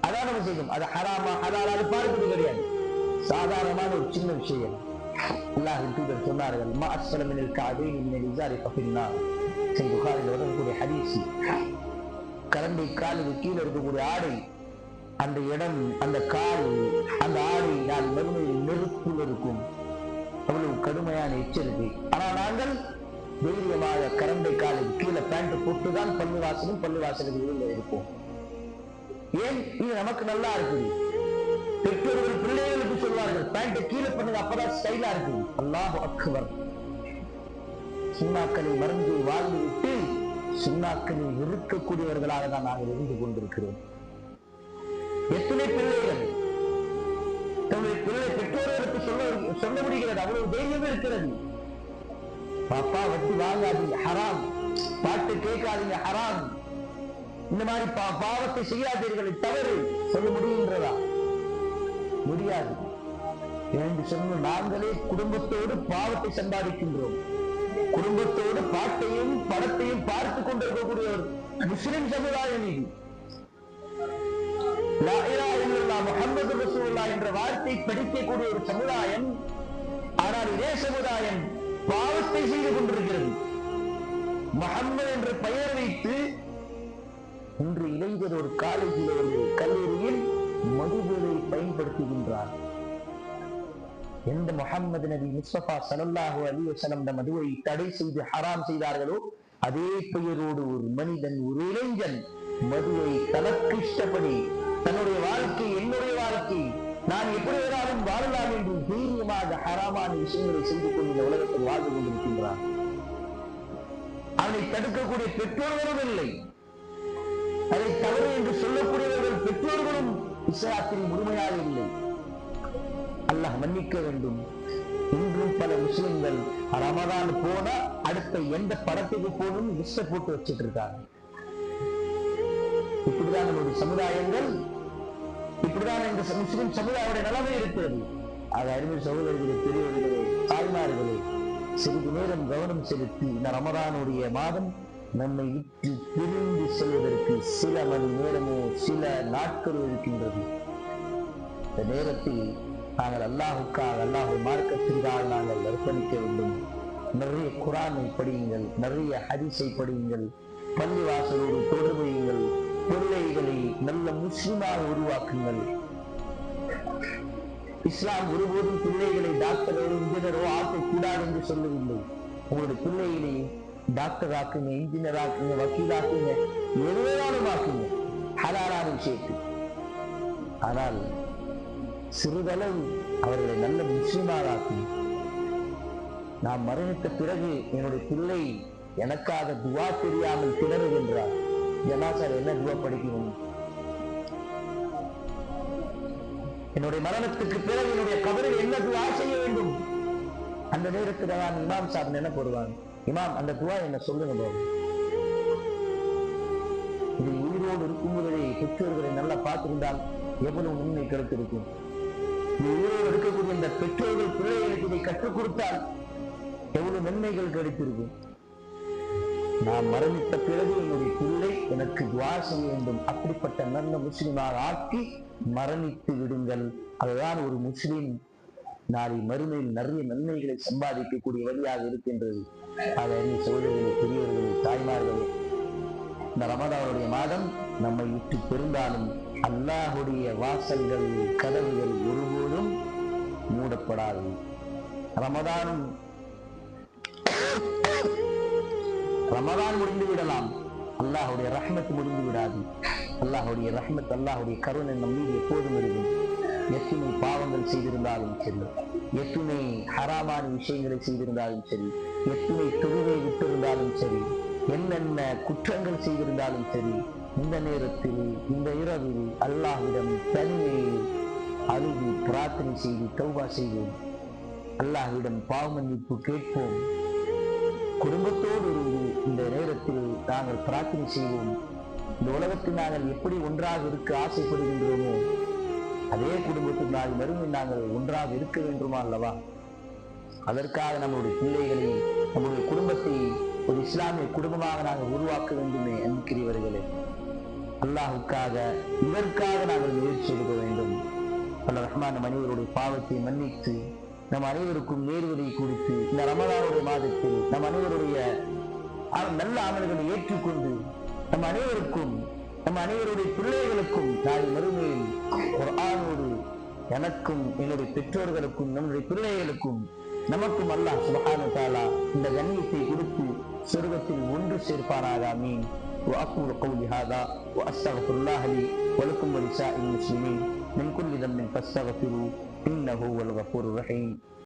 அதான் நம்ம செய்யும். அது ஹராமா ஹலாலா அது பார்ப்பது கிடையாது. சாதாரணமான ஒரு சின்ன விஷயம். அல்லாஹ்வின் தூதர் சொன்னார்கள், மா அஸ்ஸல மினல் கஅபைனி மினல் இஸாரி ஃபபின்னார். புகாரில் வரக்கூடிய ஹதீஸ். கரண்டை காலுக்கு கீழே இருக்கக்கூடிய ஆடை, அந்த இடம், அந்த கால், அந்த ஆடை நான் மறுமையில் நெருப்பில் இருக்கும். அவ்வளவு கடுமையான எச்சரிக்கை. ஆனால் நாங்கள் தைரியமாக கரண்டை காலுக்கு கீழே பேண்ட் போட்டுதான் பள்ளிவாசலுக்கு வெளியில் இருப்போம். ஏன்? இது நமக்கு நல்லா இருக்குது. பெற்றோர்கள் பிள்ளைகளுக்கு சொல்வார்கள், பேண்ட் கீழே பண்ணுங்க, அப்பதான் ஸ்டைலா இருக்குது. அல்லாஹு அக்பர். சுன்னாக்களை மறந்து வாழ்ந்து விட்டு சுன்னாக்களை இருக்கக்கூடியவர்களாக தான் நாங்கள் இருந்து கொண்டிருக்கிறோம். எத்தனை பிள்ளைகள் தன்னுடைய பிள்ளை பெற்றோர்களுக்கு சொல்ல முடிகிறது, அவ்வளவு தைரியமே இருக்கிறது. பாப்பா வட்டி வாங்காதீங்க, ஹராம். பாட்டு கேட்காதீங்க, ஹராம். இந்த மாதிரி பாவத்தை செய்யாதீர்கள், தவறு சொல்ல முடிகின்றதா? முடியாது. என்று சொன்ன நாங்களே குடும்பத்தோடு பாவத்தை சம்பாதிக்கின்றோம். குடும்பத்தோடு பாட்டையும் படத்தையும் பார்த்து கொண்டிருக்கக்கூடிய ஒரு முஸ்லிம் சமுதாயம் இது. லா இலாஹ இல்லல்லாஹ் முஹம்மது ரசூலுல்லாஹ் என்ற வார்த்தை படிக்கக்கூடிய ஒரு சமுதாயம். ஆனால் இதே சமுதாயம் பாவத்தை செய்து கொண்டிருக்கிறது. முஹம்மது என்ற பெயர் வைத்து இன்று இளைஞர் ஒரு காலேஜில், ஒரு கல்லூரியில் மதுபோதை பயன்படுத்துகின்றார். எந்த முஹம்மது நபி முஸ்தபா ஸல்லல்லாஹு அலைஹி வஸல்லம் இந்த மதுவை தடை செய்து ஹராம் செய்தார்களோ அதே பெயரோடு ஒரு மனிதன், ஒரு இளைஞன் மதுவை தனக்கு இஷ்டப்படி தன்னுடைய வாழ்க்கை, என்னுடைய வாழ்க்கை, நான் எப்படி வேணாலும் வாழலாம் என்று தைரியமாக ஹராமான விஷயங்களை செய்து கொண்டு இந்த உலகத்தில் வாழ்ந்து கொண்டிருக்கின்றான். அவனை தடுக்கக்கூடிய பெற்றோர்களும் இல்லை. அதை தவறு என்று சொல்லக்கூடியவர்கள் பெற்றோர்களும் இஸ்லாத்தில் முழுமையாக இல்லை. அல்லாஹ் மன்னிக்க வேண்டும். இன்றும் பல முஸ்லிம்கள் ரமதான் போனா அடுத்த எந்த படத்துக்கு போகணும் லிஸ்ட போட்டு வச்சுட்டு இருக்காங்க. இப்படிதான் நம்முடைய சமுதாயங்கள், இப்படிதான் இந்த முஸ்லிம் சமுதாயோட நிலைமை இருக்கிறது. அது அறிவு சகோதரர்களே, பெரியவர்களே, தாய்மார்களே, சிறிது நேரம் கவனம் செலுத்தி இந்த ரமதானுடைய மாதம் நம்மை விட்டு பிரிந்து செல்வதற்கு சில மணி நேரமோ சில நாட்களோ இருக்கின்றது. இந்த நேரத்தில் நாங்கள் அல்லாஹுக்காக, அல்லாஹ் மார்க்கத்திற்காக நாங்கள் அர்ப்பணிக்க வேண்டும். நிறைய குர்ஆனை படியுங்கள், நிறைய ஹதீஸை படியுங்கள், பள்ளிவாசலோடு தொடர்புங்கள், பிள்ளைகளை நல்ல முஸ்லிமாக உருவாக்குங்கள். இஸ்லாம் ஒருபோதும் பிள்ளைகளை டாக்டரோ இன்ஜினியரோ ஆக்கக்கூடாது என்று சொல்லவில்லை. உங்களுடைய பிள்ளைகளை டாக்டர் ஆக்குங்க, இன்ஜினியர் ஆக்குங்க, வக்கீல் ஆக்குங்க, எதுவாலும் ஆக்குங்க, ஹலாலான விஷயத்தில். ஆனால் சிறிதளவு அவர்களை நல்ல முஸ்லிமாக ஆக்கும். நாம் மரணித்த பிறகு என்னுடைய பிள்ளை எனக்காக துவா தெரியாமல் திணறுகின்றார். ஜனாசால என்ன துவா படிக்கணும்? என்னுடைய மரணத்துக்கு பிறகு என்னுடைய கபரில் என்ன துஆ செய்ய வேண்டும்? அந்த நேரத்தில் தான் இமாம் சாப் என்ன போடுவாங்க, இமாம் அந்த துஆ என்ன சொல்லுங்க பாபு. இது உயிரோடு இருக்கும் பொழுதே பெற்றோர்களை நல்லா பார்த்திருந்தால் எவ்வளவு நன்மை கிடைத்திருக்கும். உயிரோடு இருக்கக்கூடிய இந்த பெற்றோர்கள் பிள்ளைகளுக்கு இதை கற்றுக் கொடுத்தால் எவ்வளவு நன்மைகள் கிடைத்திருக்கும். நான் மரணித்த பிறகு என்னுடைய பிள்ளை எனக்கு துஆ செய்ய வேண்டும், அப்படிப்பட்ட நல்ல முஸ்லிமாக ஆக்கி மரணித்து விடுங்கள். அதுதான் ஒரு முஸ்லிம் நாளை மறுமையில் நிறைய நன்மைகளை சம்பாதிக்கக்கூடிய வழியாக இருக்கின்றது. அதை சோதரர்களே, பெரியவர்களே, தாய்மார்களே, இந்த ரமதானுடைய மாதம் நம்மை விட்டு பெருந்தாலும் அல்லாஹுடைய வாசல்கள் கதவுகள் ஒருபோதும் மூடப்படாது. ரமதான் முடிந்து விடலாம், அல்லாஹுடைய ரஹ்மத் முடிந்து விடாது. அல்லாஹுடைய ரஹ்மத், அல்லாஹுடைய கருணை நம் மீது எப்போதும் இருக்கும். எத்துணை பாவங்கள் செய்திருந்தாலும் சரி, எத்துணை ஹராமான விஷயங்களை செய்திருந்தாலும் சரி, எத்துணை தொழுகை விட்டிருந்தாலும் சரி, என்னென்ன குற்றங்கள் செய்திருந்தாலும் சரி, இந்த நேரத்தில் இந்த இரவில் அல்லாஹ்விடம் தனிமையில் அழுது பிரார்த்தனை செய்து தௌபா செய்வோம். அல்லாஹ்விடம் பாவ மன்னிப்பு கேட்போம். குடும்பத்தோடு இருந்து இந்த நேரத்தில் நாங்கள் பிரார்த்தனை செய்வோம். இந்த உலகத்தில் நாங்கள் எப்படி ஒன்றாக இருக்க ஆசைப்படுகின்றோமோ அதே குடும்பத்தில் நாங்கள் மறுமை நாங்கள் ஒன்றாக இருக்க வேண்டுமா அல்லவா? அதற்காக நம்முடைய பிள்ளைகளை, நம்முடைய குடும்பத்தை ஒரு இஸ்லாமிய குடும்பமாக நாங்கள் உருவாக்க வேண்டுமே. அன்பிற்குரியவர்களே, அல்லாஹுக்காக இதற்காக நாங்கள் முயற்சி எடுக்க வேண்டும். அல்ல ரஹ்மான் மனிதருடைய பாவத்தை மன்னித்து நம் அனைவருக்கும் நேர்வதை கொடுத்து இந்த ரமதானுடைய மாதத்தில் நம் அனைவருடைய நல்ல அமல்களை ஏற்றுக்கொண்டு நம் அனைவருக்கும், நம் அனைவருடைய பிள்ளைகளுக்கும் நாளை மறுமையில் குர்ஆனோடு எனக்கும் என்னுடைய பெற்றோர்களுக்கும் நம்முடைய பிள்ளைகளுக்கும் நமக்கும் அல்லாஹ் சுப்ஹானஹு வ தஆலா இந்த கண்ணியத்தை கொடுத்து சொர்க்கத்தில் ஒன்று சேர்ப்பானாக. ஆமீன். وأقول قولي هذا وأستغفر الله لي ولكم ولسائر المسلمين من كل ذنب فاستغفروه إنه هو الغفور الرحيم.